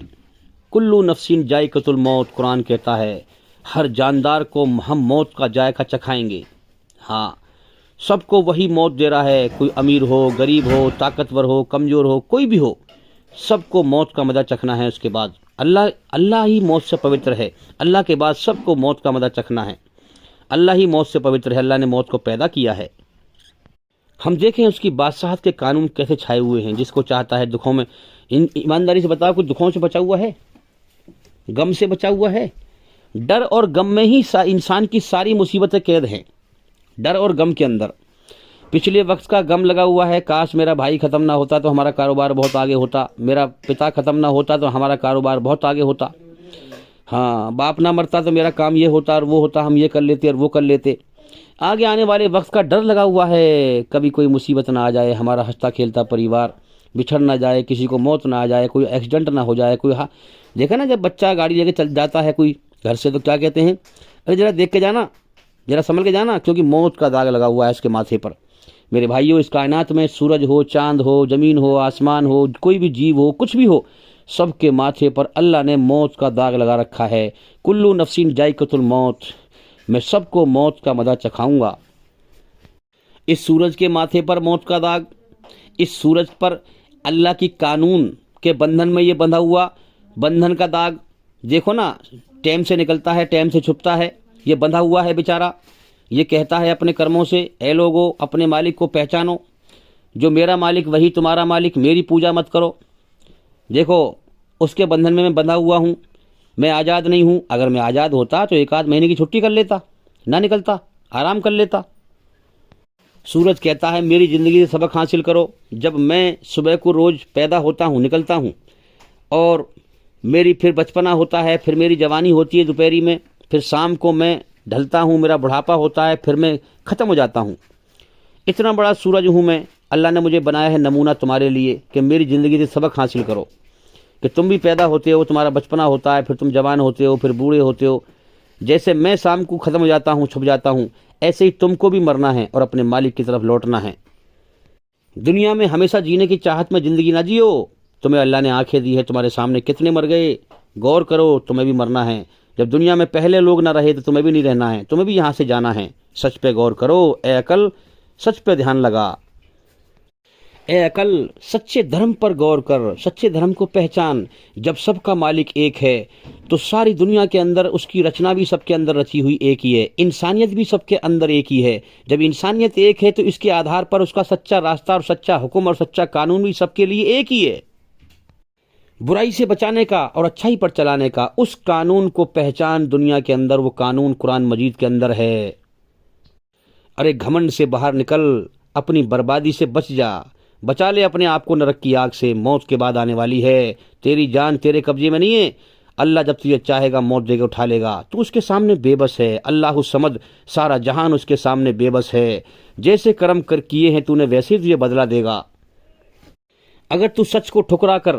S2: کلو نفسین ذائقۃ الموت، قرآن کہتا ہے ہر جاندار کو ہم موت کا ذائقہ چکھائیں گے۔ ہاں، سب کو وہی موت دے رہا ہے، کوئی امیر ہو، غریب ہو، طاقتور ہو، کمزور ہو، کوئی بھی ہو، سب کو موت کا مزہ چکھنا ہے۔ اس کے بعد اللہ ہی موت سے پوتر ہے، اللہ کے بعد سب کو موت کا مزہ چکھنا ہے، اللہ ہی موت سے پوتر ہے، اللہ نے موت کو پیدا کیا ہے۔ ہم دیکھیں اس کی بادشاہت کے قانون کیسے چھائے ہوئے ہیں. جس کو چاہتا ہے دکھوں میں، ایمانداری سے بتاؤ، کچھ دکھوں سے بچا ہوا ہے؟ غم سے بچا ہوا ہے؟ ڈر اور غم میں ہی انسان کی ساری مصیبتیں قید ہیں. ڈر اور غم کے اندر پچھلے وقت کا غم لگا ہوا ہے. کاش میرا بھائی ختم نہ ہوتا تو ہمارا کاروبار بہت آگے ہوتا، میرا پتا ختم نہ ہوتا تو ہمارا کاروبار بہت آگے ہوتا، ہاں باپ نہ مرتا تو میرا کام یہ ہوتا اور وہ ہوتا، ہم یہ کر لیتے اور وہ کر لیتے. آگے آنے والے وقت کا ڈر لگا ہوا ہے. کبھی کوئی مصیبت نہ آ جائے، ہمارا ہنستا کھیلتا پریوار بچھڑ نہ جائے، کسی کو موت نہ آ جائے، کوئی ایکسیڈنٹ نہ ہو جائے. کوئی دیکھا نا، جب بچہ گاڑی لے کے چل جاتا ہے کوئی گھر سے تو کیا کہتے ہیں؟ ارے ذرا دیکھ کے جانا، ذرا سنبھل کے جانا، کیونکہ موت کا داغ لگا ہوا ہے اس کے ماتھے پر. میرے بھائیوں، اس کائنات میں سورج ہو، چاند ہو، زمین ہو، آسمان ہو، کوئی بھی جیو ہو، کچھ بھی ہو، سب کے ماتھے پر اللہ نے موت کا داغ لگا رکھا ہے. کلو نفسین ذائقۃ الموت، میں سب کو موت کا مزہ چکھاؤں گا. اس سورج کے ماتھے پر موت کا داغ، اس سورج پر اللہ کی قانون کے بندھن میں یہ بندھا ہوا بندھن کا داغ. دیکھو نا، ٹائم سے نکلتا ہے، ٹائم سے چھپتا ہے، یہ بندھا ہوا ہے بیچارہ. یہ کہتا ہے اپنے کرموں سے، اے لوگو اپنے مالک کو پہچانو، جو میرا مالک وہی تمہارا مالک، میری پوجا مت کرو. دیکھو اس کے بندھن میں بندھا ہوا ہوں، میں آزاد نہیں ہوں. اگر میں آزاد ہوتا تو ایک آدھ مہینے کی چھٹی کر لیتا، نہ نکلتا، آرام کر لیتا. سورج کہتا ہے میری زندگی سے سبق حاصل کرو. جب میں صبح کو روز پیدا ہوتا ہوں، نکلتا ہوں، اور میری پھر بچپنا ہوتا ہے، پھر میری جوانی ہوتی ہے دوپہری میں، پھر شام کو میں ڈھلتا ہوں، میرا بڑھاپا ہوتا ہے، پھر میں ختم ہو جاتا ہوں. اتنا بڑا سورج ہوں میں. اللہ نے مجھے بنایا ہے نمونہ تمہارے لیے کہ میری زندگی سے سبق حاصل کرو. کہ تم بھی پیدا ہوتے ہو، تمہارا بچپنا ہوتا ہے، پھر تم جوان ہوتے ہو، پھر بوڑھے ہوتے ہو. جیسے میں شام کو ختم ہو جاتا ہوں، چھپ جاتا ہوں، ایسے ہی تم کو بھی مرنا ہے اور اپنے مالک کی طرف لوٹنا ہے. دنیا میں ہمیشہ جینے کی چاہت میں زندگی نہ جیو. تمہیں اللہ نے آنکھیں دی ہے، تمہارے سامنے کتنے مر گئے، غور کرو، تمہیں بھی مرنا ہے. جب دنیا میں پہلے لوگ نہ رہے تو تمہیں بھی نہیں رہنا ہے، تمہیں بھی یہاں سے جانا ہے. سچ پہ غور کرو اے عقل، سچ پہ دھیان لگا. اے عقل، سچے دھرم پر غور کر، سچے دھرم کو پہچان. جب سب کا مالک ایک ہے تو ساری دنیا کے اندر اس کی رچنا بھی سب کے اندر رچی ہوئی ایک ہی ہے، انسانیت بھی سب کے اندر ایک ہی ہے. جب انسانیت ایک ہے تو اس کے آدھار پر اس کا سچا راستہ اور سچا حکم اور سچا قانون بھی سب کے لیے ایک ہی ہے. برائی سے بچانے کا اور اچھائی پر چلانے کا اس قانون کو پہچان. دنیا کے اندر وہ قانون قرآن مجید کے اندر ہے. ارے گھمنڈ سے باہر نکل، اپنی بربادی سے بچ جا، بچا لے اپنے آپ کو نرک کی آگ سے. موت کے بعد آنے والی ہے، تیری جان تیرے قبضے میں نہیں ہے. اللہ جب تجھے چاہے گا موت دے کے اٹھا لے گا. تو اس کے سامنے بے بس ہے. اللہ سمد، سارا جہان اس کے سامنے بے بس ہے. جیسے کرم کر کیے ہیں تو نے ویسے تجھے بدلہ دے گا. اگر تو سچ کو ٹھکرا کر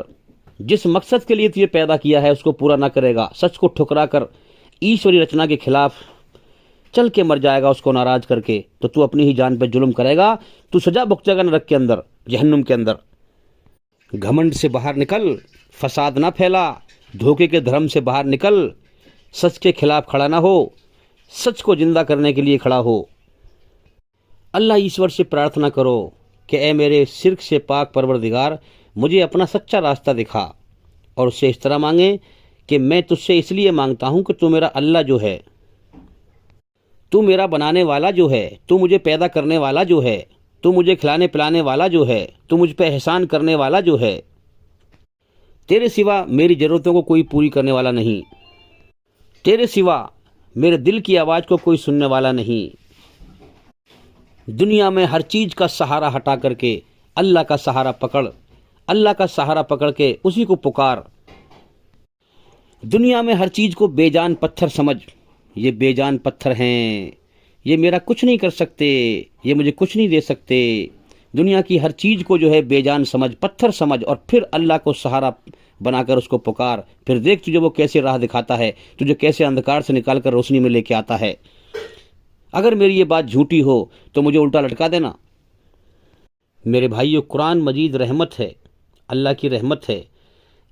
S2: جس مقصد کے لیے تجھے پیدا کیا ہے اس کو پورا نہ کرے گا، سچ کو ٹھکرا کر ایشوری رچنا کے خلاف چل کے مر جائے گا اس کو ناراض کر کے، تو تو اپنی ہی جان پہ ظلم کرے گا. تو سزا بھگتے گا نرک کے اندر، جہنم کے اندر. گھمنڈ سے باہر نکل، فساد نہ پھیلا، دھوکے کے دھرم سے باہر نکل، سچ کے خلاف کھڑا نہ ہو، سچ کو زندہ کرنے کے لیے کھڑا ہو. اللہ ایشور سے پرارتھنا کرو کہ اے میرے شرک سے پاک پروردگار، مجھے اپنا سچا راستہ دکھا. اور اس سے اس طرح مانگیں کہ میں تجھ سے اس لیے مانگتا ہوں کہ تو میرا اللہ جو ہے، تو میرا بنانے والا جو ہے، تو مجھے پیدا کرنے والا جو ہے، تو مجھے کھلانے پلانے والا جو ہے، تو مجھ پہ احسان کرنے والا جو ہے. تیرے سوا میری ضرورتوں کو کوئی پوری کرنے والا نہیں، تیرے سوا میرے دل کی آواز کو کوئی سننے والا نہیں. دنیا میں ہر چیز کا سہارا ہٹا کر کے اللہ کا سہارا پکڑ، اللہ کا سہارا پکڑ کے اسی کو پکار. دنیا میں ہر چیز کو بے جان پتھر سمجھ، یہ بے جان پتھر ہیں، یہ میرا کچھ نہیں کر سکتے، یہ مجھے کچھ نہیں دے سکتے. دنیا کی ہر چیز کو جو ہے بے جان سمجھ، پتھر سمجھ، اور پھر اللہ کو سہارا بنا کر اس کو پکار. پھر دیکھ تجھے وہ کیسے راہ دکھاتا ہے، تجھے کیسے اندھکار سے نکال کر روشنی میں لے کے آتا ہے. اگر میری یہ بات جھوٹی ہو تو مجھے الٹا لٹکا دینا. میرے بھائیو، قرآن مجید رحمت ہے، اللہ کی رحمت ہے.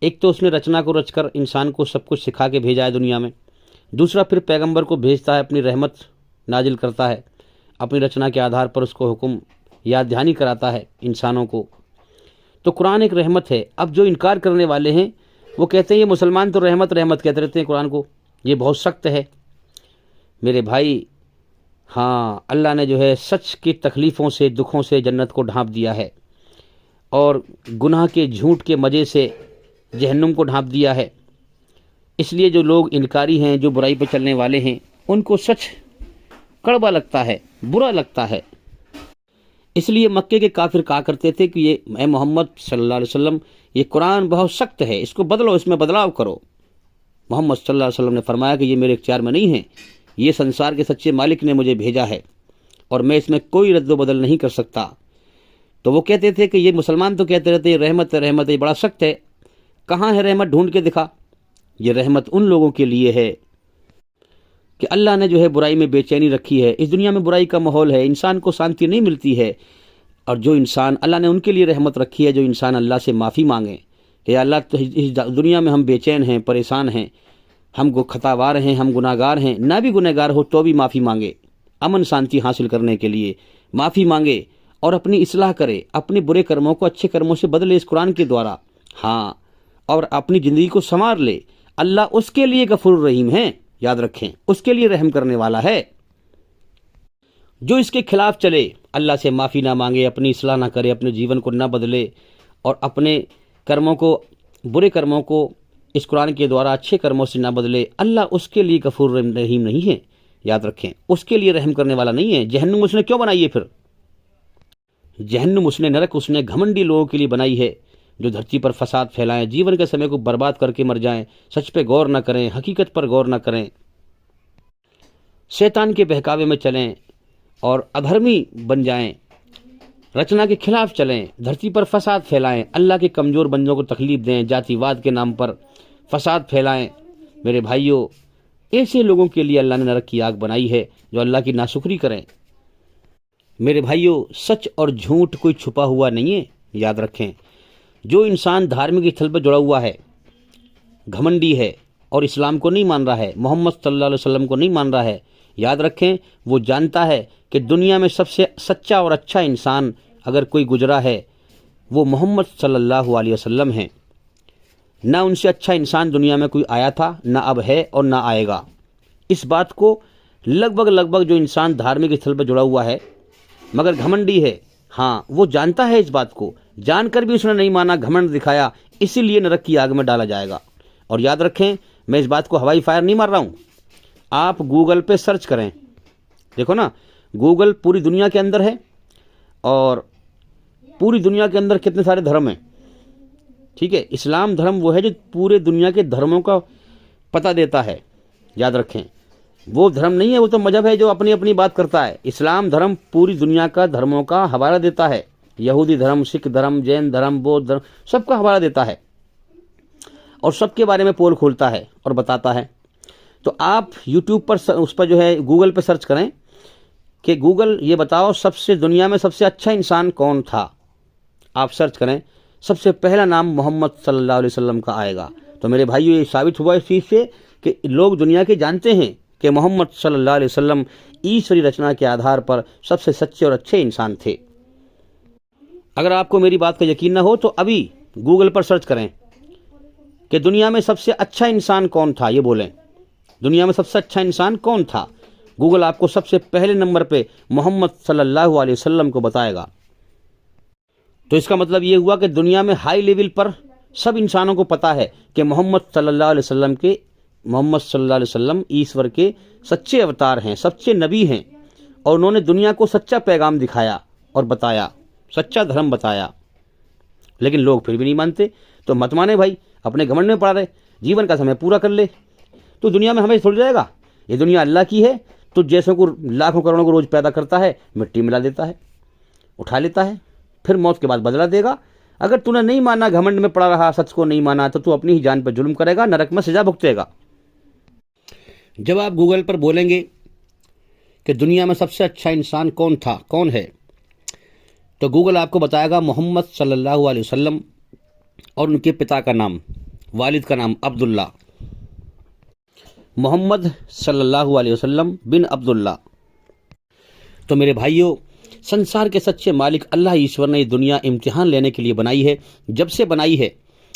S2: ایک تو اس نے رچنا کو رچ کر انسان کو سب کچھ سکھا کے بھیجا ہے دنیا میں. دوسرا پھر پیغمبر کو بھیجتا ہے، اپنی رحمت نازل کرتا ہے، اپنی رچنا کے آدھار پر اس کو حکم یاد دہانی کراتا ہے انسانوں کو. تو قرآن ایک رحمت ہے. اب جو انکار کرنے والے ہیں وہ کہتے ہیں یہ مسلمان تو رحمت رحمت کہتے رہتے ہیں قرآن کو، یہ بہت سخت ہے. میرے بھائی، ہاں اللہ نے جو ہے سچ کی تکلیفوں سے دکھوں سے جنت کو ڈھانپ دیا ہے، اور گناہ کے جھوٹ کے مزے سے جہنم کو ڈھانپ دیا ہے۔ اس لیے جو لوگ انکاری ہیں، جو برائی پہ چلنے والے ہیں، ان کو سچ کڑوا لگتا ہے، برا لگتا ہے۔ اس لیے مکے کے کافر کہا کرتے تھے کہ یہ اے محمد صلی اللہ علیہ وسلم، یہ قرآن بہت سخت ہے، اس کو بدلو، اس میں بدلاؤ کرو۔ محمد صلی اللہ علیہ وسلم نے فرمایا کہ یہ میرے اختیار میں نہیں ہے، یہ سنسار کے سچے مالک نے مجھے بھیجا ہے، اور میں اس میں کوئی رد و بدل نہیں کر سکتا۔ تو وہ کہتے تھے کہ یہ مسلمان تو کہتے رہتے ہیں رحمت ہے، رحمت ہے، یہ بڑا سخت ہے، کہاں ہے رحمت، ڈھونڈ کے دکھا۔ یہ رحمت ان لوگوں کے لیے ہے کہ اللہ نے جو ہے برائی میں بے چینی رکھی ہے، اس دنیا میں برائی کا ماحول ہے، انسان کو شانتی نہیں ملتی ہے، اور جو انسان اللہ نے ان کے لیے رحمت رکھی ہے، جو انسان اللہ سے معافی مانگے کہ یا اللہ تو اس دنیا میں ہم بے چین ہیں، پریشان ہیں، ہم کو خطاوار ہیں، ہم گناہ گار ہیں، نہ بھی گناہ گار ہو تو بھی معافی مانگے، امن شانتی حاصل کرنے کے لیے معافی مانگے، اور اپنی اصلاح کرے، اپنے برے کرموں کو اچھے کرموں سے بدلے اس قرآن کے دوارا، ہاں، اور اپنی زندگی کو سنوار لے۔ اللہ اس کے لیے غفور الرحیم ہے، یاد رکھیں، اس کے لیے رحم کرنے والا ہے۔ جو اس کے خلاف چلے، اللہ سے معافی نہ مانگے، اپنی اصلاح نہ کرے، اپنے جیون کو نہ بدلے، اور اپنے کرموں کو، برے کرموں کو اس قرآن کے دوارا اچھے کرموں سے نہ بدلے، اللہ اس کے لیے غفور رحیم نہیں ہے، یاد رکھیں، اس کے لیے رحم کرنے والا نہیں ہے۔ جہنم اس نے کیوں بنائی ہے پھر؟ جہنم اس نے، نرک اس نے گھمنڈی لوگوں کے لیے بنائی ہے، جو دھرتی پر فساد پھیلائیں، جیون کے سمے کو برباد کر کے مر جائیں، سچ پہ غور نہ کریں، حقیقت پر غور نہ کریں، شیطان کے بہکاوے میں چلیں اور ادھرمی بن جائیں، رچنا کے خلاف چلیں، دھرتی پر فساد پھیلائیں، اللہ کے کمزور بندوں کو تکلیف دیں، جاتی واد کے نام پر فساد پھیلائیں۔ میرے بھائیوں، ایسے لوگوں کے لیے اللہ نے نرک کی آگ بنائی ہے جو اللہ کی ناشکری کریں۔ میرے بھائیوں، سچ اور جھوٹ کوئی چھپا ہوا نہیں ہے، یاد رکھیں۔ جو انسان دھارمک استھل پر جڑا ہوا ہے، گھمنڈی ہے، اور اسلام کو نہیں مان رہا ہے، محمد صلی اللہ علیہ وسلم کو نہیں مان رہا ہے، یاد رکھیں، وہ جانتا ہے کہ دنیا میں سب سے سچا اور اچھا انسان اگر کوئی گزرا ہے وہ محمد صلی اللہ علیہ وسلم ہیں۔ نہ ان سے اچھا انسان دنیا میں کوئی آیا تھا، نہ اب ہے، اور نہ آئے گا۔ اس بات کو لگ بھگ جو انسان دھارمک استھل پر جڑا ہوا ہے مگر گھمنڈی ہے، ہاں، وہ جانتا ہے، اس بات کو جان کر بھی اس نے نہیں مانا، گھمنڈ دکھایا، اسی لیے نرک کی آگ میں ڈالا جائے گا۔ اور یاد رکھیں، میں اس بات کو ہوائی فائر نہیں مار رہا ہوں، آپ گوگل پہ سرچ کریں، دیکھو نا، گوگل پوری دنیا کے اندر ہے، اور پوری دنیا کے اندر کتنے سارے دھرم ہیں، ٹھیک ہے؟ اسلام دھرم وہ ہے جو پورے دنیا کے دھرموں کا پتہ دیتا ہے، یاد رکھیں، وہ دھرم نہیں ہے، وہ تو مذہب ہے جو اپنی اپنی بات کرتا ہے۔ اسلام دھرم پوری دنیا کا دھرموں کا حوالہ دیتا ہے، یہودی دھرم، سکھ دھرم، جین دھرم، بودھ دھرم، سب کا حوالہ دیتا ہے، اور سب کے بارے میں پول کھولتا ہے اور بتاتا ہے۔ تو آپ یوٹیوب پر اس پر جو ہے گوگل پہ سرچ کریں کہ گوگل یہ بتاؤ دنیا میں سب سے اچھا انسان کون تھا، آپ سرچ کریں، سب سے پہلا نام محمد صلی اللہ علیہ وسلم کا آئے گا۔ تو میرے بھائیو، یہ ثابت ہوا اس چیز سے کہ لوگ دنیا کے جانتے ہیں کہ محمد صلی اللہ علیہ وسلم ایشوری رچنا کے آدھار پر سب سے سچے اور اچھے انسان تھے۔ اگر آپ کو میری بات کا یقین نہ ہو تو ابھی گوگل پر سرچ کریں کہ دنیا میں سب سے اچھا انسان کون تھا، یہ بولیں، دنیا میں سب سے اچھا انسان کون تھا؟ گوگل آپ کو سب سے پہلے نمبر پہ محمد صلی اللہ علیہ وسلم کو بتائے گا۔ تو اس کا مطلب یہ ہوا کہ دنیا میں ہائی لیول پر سب انسانوں کو پتا ہے کہ محمد صلی اللہ علیہ وسلم ایشور کے سچے اوتار ہیں، سچے نبی ہیں، اور انہوں نے دنیا کو سچا پیغام دکھایا اور بتایا، سچا دھرم بتایا، لیکن لوگ پھر بھی نہیں مانتے۔ تو مت مانے بھائی، اپنے گھمنڈ میں پڑا رہے، جیون کا سمے پورا کر لے، تو دنیا میں ہمیں چھوڑ جائے گا۔ یہ دنیا اللہ کی ہے، تو جیسوں کو لاکھوں کروڑوں کو روز پیدا کرتا ہے، مٹی ملا دیتا ہے، اٹھا لیتا ہے، پھر موت کے بعد بدلہ دے گا۔ اگر تو نے نہیں مانا، گھمنڈ میں پڑا رہا، سچ کو نہیں مانا، تو تو اپنی ہی جان پر ظلم کرے گا، نرک میں سزا بھگتے گا۔ جب آپ گوگل پر بولیں گے کہ دنیا میں سب سے اچھا انسان کون تھا، کون ہے، تو گوگل آپ کو بتائے گا محمد صلی اللہ علیہ وسلم، اور ان کے پتا کا نام، والد کا نام عبداللہ، محمد صلی اللہ علیہ وسلم بن عبداللہ۔ تو میرے بھائیوں، سنسار کے سچے مالک اللہ ایشور نے یہ دنیا امتحان لینے کے لیے بنائی ہے۔ جب سے بنائی ہے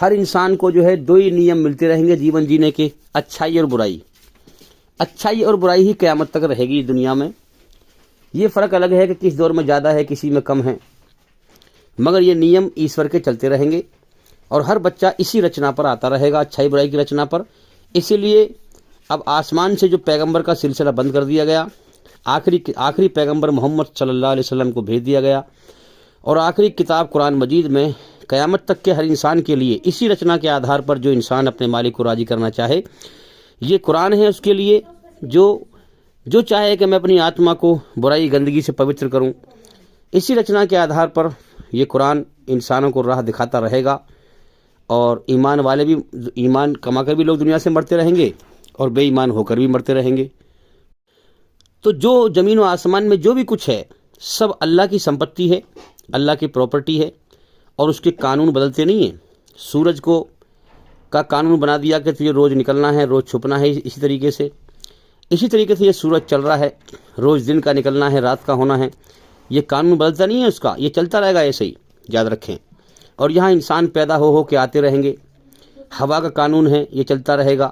S2: ہر انسان کو جو ہے دو ہی نیم ملتے رہیں گے جیون جینے کے، اچھائی اور برائی۔ اچھائی اور برائی ہی قیامت تک رہے گی دنیا میں۔ یہ فرق الگ ہے کہ کس دور میں زیادہ ہے، کسی میں کم ہے، مگر یہ نیم ایشور کے چلتے رہیں گے اور ہر بچہ اسی رچنا پر آتا رہے گا، اچھائی برائی کی رچنا پر۔ اسی لیے اب آسمان سے جو پیغمبر کا سلسلہ بند کر دیا گیا، آخری پیغمبر محمد صلی اللہ علیہ وسلم کو بھیج دیا گیا، اور آخری کتاب قرآن مجید میں قیامت تک کے ہر انسان کے لیے اسی رچنا کے آدھار پر جو انسان اپنے مالک کو راضی کرنا چاہے، یہ قرآن ہے اس کے لیے، جو چاہے کہ میں اپنی آتما کو برائی گندگی سے پوتر کروں، اسی رچنا کے آدھار پر یہ قرآن انسانوں کو راہ دکھاتا رہے گا، اور ایمان والے بھی ایمان کما کر بھی لوگ دنیا سے مرتے رہیں گے اور بے ایمان ہو کر بھی مرتے رہیں گے۔ تو جو زمین و آسمان میں جو بھی کچھ ہے سب اللہ کی سمپتی ہے، اللہ کی پراپرٹی ہے، اور اس کے قانون بدلتے نہیں ہیں۔ سورج کا قانون بنا دیا کہ تجھے روز نکلنا ہے، روز چھپنا ہے، اسی طریقے سے یہ سورج چل رہا ہے، روز دن کا نکلنا ہے، رات کا ہونا ہے، یہ قانون بدلتا نہیں ہے اس کا، یہ چلتا رہے گا ایسے ہی، یاد رکھیں۔ اور یہاں انسان پیدا ہو کے آتے رہیں گے، ہوا کا قانون ہے، یہ چلتا رہے گا،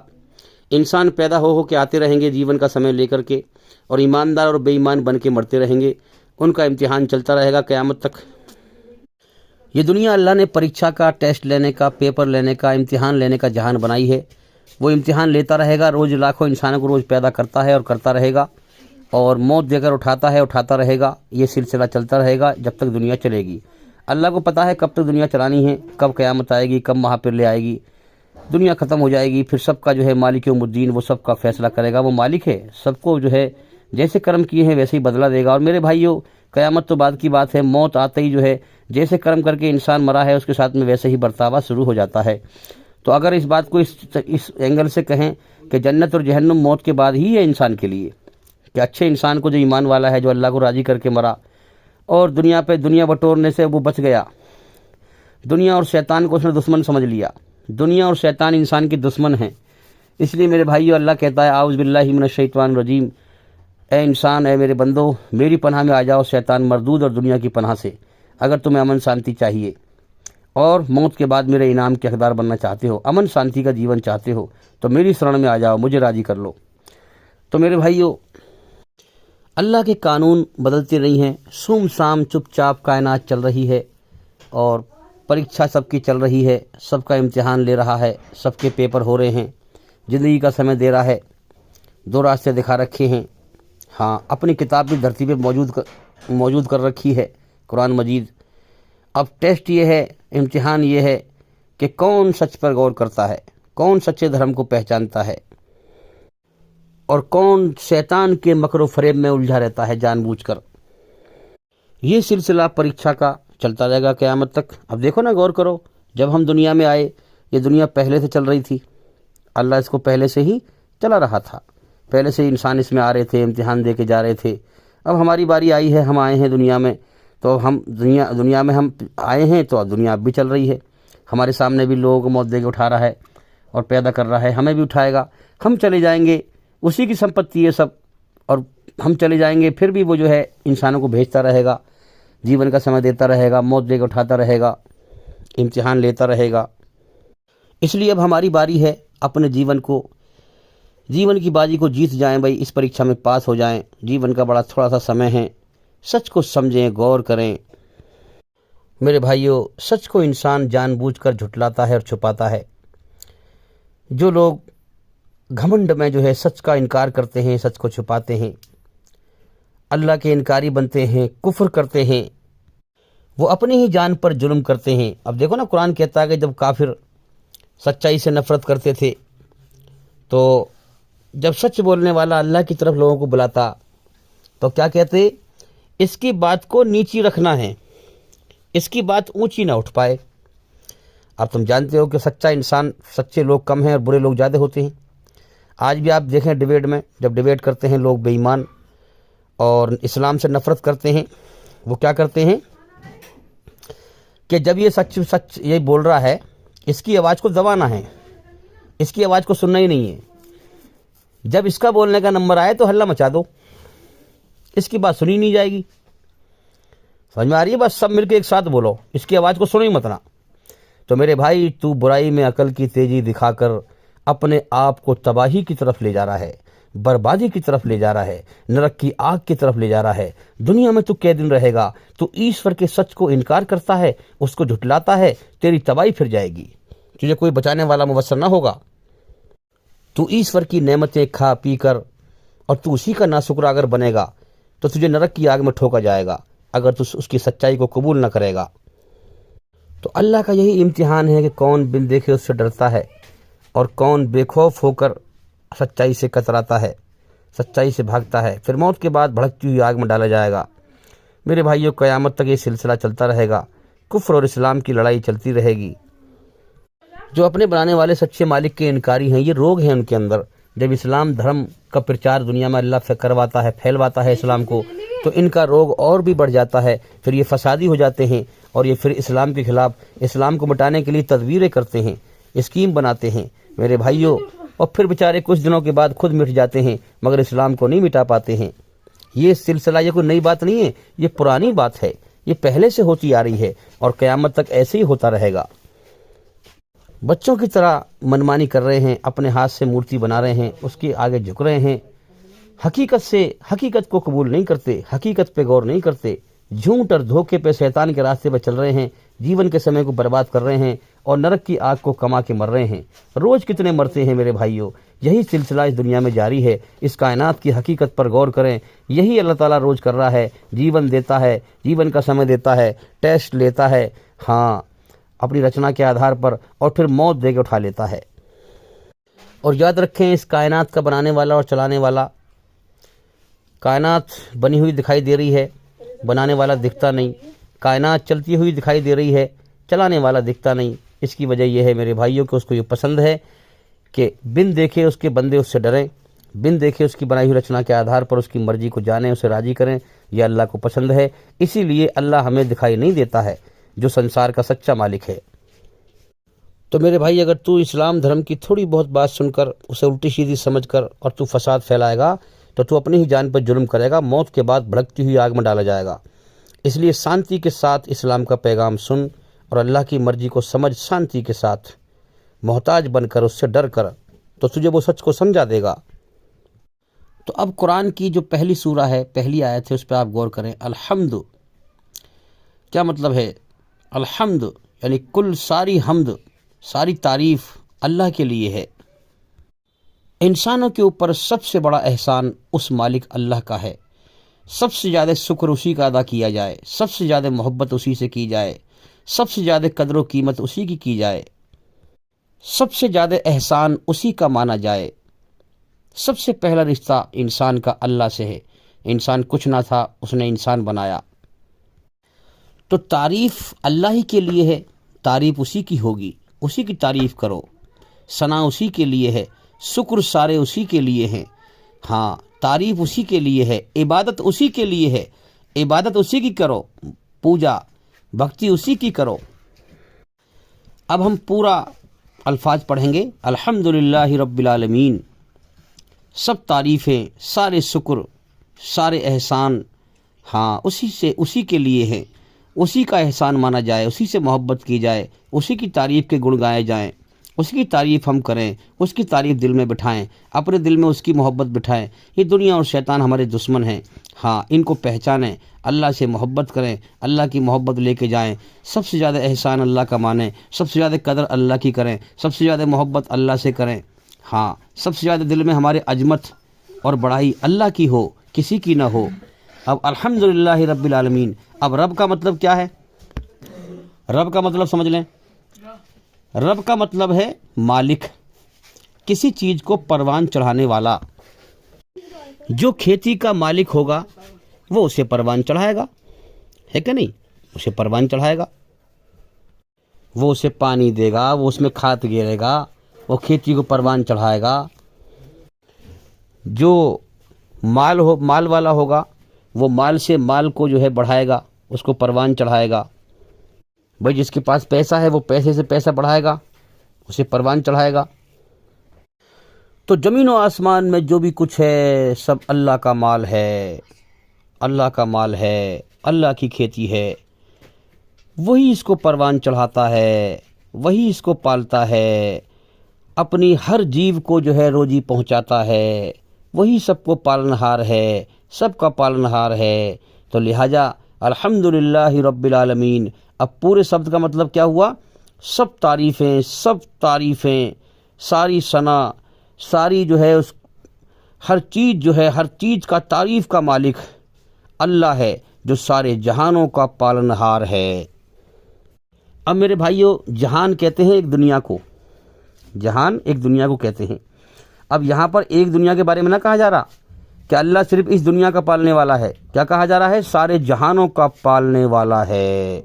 S2: انسان پیدا ہو کے آتے رہیں گے جیون کا سمے لے کر کے، اور ایماندار اور بے ایمان بن کے مرتے رہیں گے، ان کا امتحان چلتا رہے گا قیامت تک۔ یہ دنیا اللہ نے پریکشا کا، ٹیسٹ لینے کا، پیپر لینے کا، امتحان لینے کا جہان بنائی ہے۔ وہ امتحان لیتا رہے گا، روز لاکھوں انسانوں کو روز پیدا کرتا ہے اور کرتا رہے گا، اور موت دے کر اٹھاتا ہے، اٹھاتا رہے گا۔ یہ سلسلہ چلتا رہے گا جب تک دنیا چلے گی۔ اللہ کو پتہ ہے کب تک دنیا چلانی ہے، کب قیامت آئے گی، کب وہاں پھر لے آئے گی، دنیا ختم ہو جائے گی، پھر سب کا جو ہے مالک یوم الدین، وہ سب کا فیصلہ کرے گا۔ وہ مالک ہے، سب کو جو ہے جیسے کرم کیے ہیں ویسے ہی بدلہ دے گا۔ اور میرے بھائیوں، قیامت تو بعد کی بات ہے، موت آتے ہی جو ہے جیسے کرم کر کے انسان مرا ہے اس کے ساتھ میں ویسے ہی برتاوا شروع ہو جاتا ہے۔ تو اگر اس بات کو اس اینگل سے کہیں کہ جنت اور جہنم موت کے بعد ہی ہے انسان کے لیے، کہ اچھے انسان کو جو ایمان والا ہے، جو اللہ کو راضی کر کے مرا اور دنیا پہ دنیا بٹورنے سے وہ بچ گیا، دنیا اور شیطان کو اس نے دشمن سمجھ لیا، دنیا اور شیطان انسان کے دشمن ہیں۔ اس لیے میرے بھائیو، اللہ کہتا ہے اعوذ باللہ من الشیطان الرجیم، اے انسان، اے میرے بندو، میری پناہ میں آ جاؤ شیطان مردود اور دنیا کی پناہ سے۔ اگر تمہیں امن شانتی چاہیے اور موت کے بعد میرے انعام کے حقدار بننا چاہتے ہو، امن شانتی کا جیون چاہتے ہو، تو میری شرن میں آ جاؤ، مجھے راضی کر لو۔ تو میرے بھائیو، اللہ کے قانون بدلتے نہیں ہیں، سوم سام چپ چاپ کائنات چل رہی ہے، اور پریکشا سب کی چل رہی ہے، سب کا امتحان لے رہا ہے، سب کے پیپر ہو رہے ہیں، زندگی کا سمے دے رہا ہے، دو راستے دکھا رکھے ہیں۔ ہاں، اپنی کتاب بھی دھرتی پہ موجود کر رکھی ہے، قرآن مجید۔ اب ٹیسٹ یہ ہے، امتحان یہ ہے کہ کون سچ پر غور کرتا ہے، کون سچے دھرم کو پہچانتا ہے، اور کون شیطان کے مکر و فریب میں الجھا رہتا ہے جان بوجھ کر۔ یہ سلسلہ پریکشا کا چلتا رہے گا قیامت تک۔ اب دیکھو نا، غور کرو، جب ہم دنیا میں آئے، یہ دنیا پہلے سے چل رہی تھی، اللہ اس کو پہلے سے ہی چلا رہا تھا، پہلے سے انسان اس میں آ رہے تھے، امتحان دے کے جا رہے تھے۔ اب ہماری باری آئی ہے، ہم آئے ہیں دنیا میں، تو ہم دنیا میں ہم آئے ہیں، تو اب دنیا اب بھی چل رہی ہے، ہمارے سامنے بھی لوگوں کو موت دے کے اٹھا رہا ہے اور پیدا کر رہا ہے، ہمیں بھی اٹھائے گا، ہم چلے جائیں گے، اسی کی سمپتی ہے سب، اور ہم چلے جائیں گے، پھر بھی وہ جو ہے انسانوں کو بھیجتا رہے گا، جیون کا سمے دیتا رہے گا، موت دے کے اٹھاتا رہے گا، امتحان لیتا رہے گا۔ اس لیے اب ہماری باری ہے اپنے جیون کی بازی کو جیت جائیں بھائی، اس پریکشا میں پاس ہو جائیں۔ جیون کا بڑا تھوڑا سا سمے ہے، سچ کو سمجھیں، غور کریں۔ میرے بھائیوں، سچ کو انسان جان بوجھ کر جھٹلاتا ہے اور چھپاتا ہے۔ جو لوگ گھمنڈ میں جو ہے سچ کا انکار کرتے ہیں، سچ کو چھپاتے ہیں، اللہ کے انکاری بنتے ہیں، کفر کرتے ہیں، وہ اپنی ہی جان پر ظلم کرتے ہیں۔ اب دیکھو نا، قرآن کہتا ہے کہ جب کافر سچائی سے نفرت کرتے تھے، تو جب سچ بولنے والا اللہ کی طرف لوگوں کو بلاتا تو کیا کہتے؟ اس کی بات کو نیچی رکھنا ہے، اس کی بات اونچی نہ اٹھ پائے۔ اب تم جانتے ہو کہ سچے لوگ کم ہیں اور برے لوگ زیادہ ہوتے ہیں۔ آج بھی آپ دیکھیں ڈیبیٹ میں، جب ڈیبیٹ کرتے ہیں لوگ بے ایمان اور اسلام سے نفرت کرتے ہیں، وہ کیا کرتے ہیں کہ جب یہ سچ یہ بول رہا ہے، اس کی آواز کو دبانا ہے، اس کی آواز کو سننا ہی نہیں ہے۔ جب اس کا بولنے کا نمبر آئے تو ہلہ مچا دو، اس کی بات سنی نہیں جائے گی۔ سمجھ میں آ رہی ہے؟ بس سب مل کے ایک ساتھ بولو، اس کی آواز کو سنو ہی مت نا۔ تو میرے بھائی تو برائی میں عقل کی تیزی دکھا کر اپنے آپ کو تباہی کی طرف لے جا رہا ہے، بربادی کی طرف لے جا رہا ہے، نرک کی آگ کی طرف لے جا رہا ہے۔ دنیا میں تو کئی دن رہے گا، تو ایشور کے سچ کو انکار کرتا ہے، اس کو جھٹلاتا ہے، تیری تباہی پھر جائے گی، تجھے کوئی بچانے والا میسر نہ ہوگا۔ تو ایشور کی نعمتیں کھا پی کر اور تو اسی کا ناشکر اگر بنے گا تو تجھے نرک کی آگ میں ٹھوکا جائے گا اگر تو اس کی سچائی کو قبول نہ کرے گا۔ تو اللہ کا یہی امتحان ہے کہ کون بن دیکھے اس سے ڈرتا ہے اور کون بے خوف ہو کر سچائی سے کتراتا ہے، سچائی سے بھاگتا ہے، پھر موت کے بعد بھڑکتی ہوئی آگ میں ڈالا جائے گا۔ میرے بھائیوں، قیامت تک یہ سلسلہ چلتا رہے گا، کفر اور اسلام کی لڑائی چلتی رہے گی۔ جو اپنے بنانے والے سچے مالک کے انکاری ہیں، یہ روگ ہیں ان کے اندر۔ جب اسلام دھرم کا پرچار دنیا میں اللہ سے کرواتا ہے، پھیلواتا ہے اسلام کو، تو ان کا روگ اور بھی بڑھ جاتا ہے، پھر یہ فسادی ہو جاتے ہیں اور یہ پھر اسلام کے خلاف، اسلام کو مٹانے کے لیے تدبیریں کرتے ہیں، اسکیم بناتے ہیں میرے بھائیوں، اور پھر بیچارے کچھ دنوں کے بعد خود مٹ جاتے ہیں مگر اسلام کو نہیں مٹا پاتے ہیں۔ یہ سلسلہ، یہ کوئی نئی بات نہیں ہے، یہ پرانی بات ہے، یہ پہلے سے ہوتی آ رہی ہے اور قیامت تک ایسے ہی ہوتا رہے گا۔ بچوں کی طرح منمانی کر رہے ہیں، اپنے ہاتھ سے مورتی بنا رہے ہیں، اس کے آگے جھک رہے ہیں، حقیقت کو قبول نہیں کرتے، حقیقت پہ غور نہیں کرتے، جھوٹ اور دھوکے پہ شیطان کے راستے پہ چل رہے ہیں، جیون کے سمے کو برباد کر رہے ہیں اور نرک کی آگ کو کما کے مر رہے ہیں۔ روز کتنے مرتے ہیں میرے بھائیوں، یہی سلسلہ اس دنیا میں جاری ہے۔ اس کائنات کی حقیقت پر غور کریں، یہی اللہ تعالیٰ روز کر رہا ہے، جیون دیتا ہے، جیون کا سمے دیتا ہے، ٹیسٹ لیتا ہے، ہاں، اپنی رچنا کے آدھار پر، اور پھر موت دے کے اٹھا لیتا ہے۔ اور یاد رکھیں، اس کائنات کا بنانے والا اور چلانے والا، کائنات بنی ہوئی دکھائی دے رہی ہے، بنانے والا دکھتا نہیں، کائنات چلتی ہوئی دکھائی دے رہی ہے، چلانے والا دکھتا نہیں۔ اس کی وجہ یہ ہے میرے بھائیوں کہ اس کو یہ پسند ہے کہ بن دیکھے اس کے بندے اس سے ڈریں، بن دیکھے اس کی بنائی ہوئی رچنا کے آدھار پر اس کی مرضی کو جانیں، اسے راضی کریں۔ یہ اللہ کو پسند ہے، اسی لیے اللہ ہمیں دکھائی نہیں دیتا ہے جو سنسار کا سچا مالک ہے۔ تو میرے بھائی، اگر تو اسلام دھرم کی تھوڑی بہت بات سن کر اسے الٹی سیدھی سمجھ کر اور تو فساد پھیلائے گا تو تو اپنی ہی جان پر جرم کرے گا، موت کے بعد بھڑکتی ہوئی آگ میں ڈالا جائے گا۔ اس لیے شانتی کے ساتھ اسلام کا پیغام سن اور اللہ کی مرضی کو سمجھ، شانتی کے ساتھ، محتاج بن کر، اس سے ڈر کر، تو تجھے وہ سچ کو سمجھا دے گا۔ تو اب قرآن کی جو پہلی سورہ ہے، پہلی آیت ہے، اس پہ آپ غور کریں۔ الحمد کیا مطلب ہے؟ الحمد یعنی کل ساری حمد، ساری تعریف اللہ کے لیے ہے۔ انسانوں کے اوپر سب سے بڑا احسان اس مالک اللہ کا ہے، سب سے زیادہ شکر اسی کا ادا کیا جائے، سب سے زیادہ محبت اسی سے کی جائے، سب سے زیادہ قدر و قیمت اسی کی جائے، سب سے زیادہ احسان اسی کا مانا جائے۔ سب سے پہلا رشتہ انسان کا اللہ سے ہے، انسان کچھ نہ تھا، اس نے انسان بنایا۔ تو تعریف اللہ ہی کے لیے ہے، تعریف اسی کی ہوگی، اسی کی تعریف کرو، ثنا اسی کے لیے ہے، شکر سارے اسی کے لیے ہیں، ہاں، تعریف اسی کے لیے ہے، عبادت اسی کے لیے ہے، عبادت اسی کی کرو، پوجا بھکتی اسی کی کرو۔ اب ہم پورا الفاظ پڑھیں گے۔ الحمدللہ رب العالمین، سب تعریفیں، سارے شکر، سارے احسان، ہاں، اسی کے لیے ہیں، اسی کا احسان مانا جائے، اسی سے محبت کی جائے، اسی کی تعریف کے گن گائے جائیں، اس کی تعریف ہم کریں، اس کی تعریف دل میں بٹھائیں، اپنے دل میں اس کی محبت بٹھائیں۔ یہ دنیا اور شیطان ہمارے دشمن ہیں، ہاں، ان کو پہچانیں، اللہ سے محبت کریں، اللہ کی محبت لے کے جائیں، سب سے زیادہ احسان اللہ کا مانیں، سب سے زیادہ قدر اللہ کی کریں، سب سے زیادہ محبت اللہ سے کریں، ہاں، سب سے زیادہ دل میں ہمارے عظمت اور بڑائی اللہ کی ہو، کسی کی نہ ہو۔ اب الحمدللہ رب العالمین، اب رب کا مطلب کیا ہے؟ رب کا مطلب سمجھ لیں۔ رب کا مطلب ہے مالک، کسی چیز کو پروان چڑھانے والا۔ جو کھیتی کا مالک ہوگا وہ اسے پروان چڑھائے گا، ہے کہ نہیں؟ اسے پروان چڑھائے گا، وہ اسے پانی دے گا، وہ اس میں کھاد گیرے گا، وہ کھیتی کو پروان چڑھائے گا۔ جو مال والا ہوگا وہ مال سے مال کو جو ہے بڑھائے گا، اس کو پروان چڑھائے گا۔ بھائی جس کے پاس پیسہ ہے وہ پیسے سے پیسہ بڑھائے گا، اسے پروان چڑھائے گا۔ تو زمین و آسمان میں جو بھی کچھ ہے سب اللہ کا مال ہے، اللہ کا مال ہے، اللہ کی کھیتی ہے، وہی اس کو پروان چڑھاتا ہے، وہی اس کو پالتا ہے، اپنی ہر جیو کو جو ہے روزی پہنچاتا ہے، وہی سب کو پالنہار ہے، سب کا پالنہار ہے۔ تو لہٰذا الحمدللہ رب العالمین، اب پورے شبد کا مطلب کیا ہوا؟ سب تعریفیں، ساری ثنا، ساری جو ہے اس ہر چیز کا تعریف کا مالک اللہ ہے، جو سارے جہانوں کا پالنہار ہے۔ اب میرے بھائیوں، جہان کہتے ہیں ایک دنیا کو، جہان ایک دنیا کو کہتے ہیں۔ اب یہاں پر ایک دنیا کے بارے میں نہ کہا جا رہا کہ اللہ صرف اس دنیا کا پالنے والا ہے، کیا کہا جا رہا ہے؟ سارے جہانوں کا پالنے والا ہے،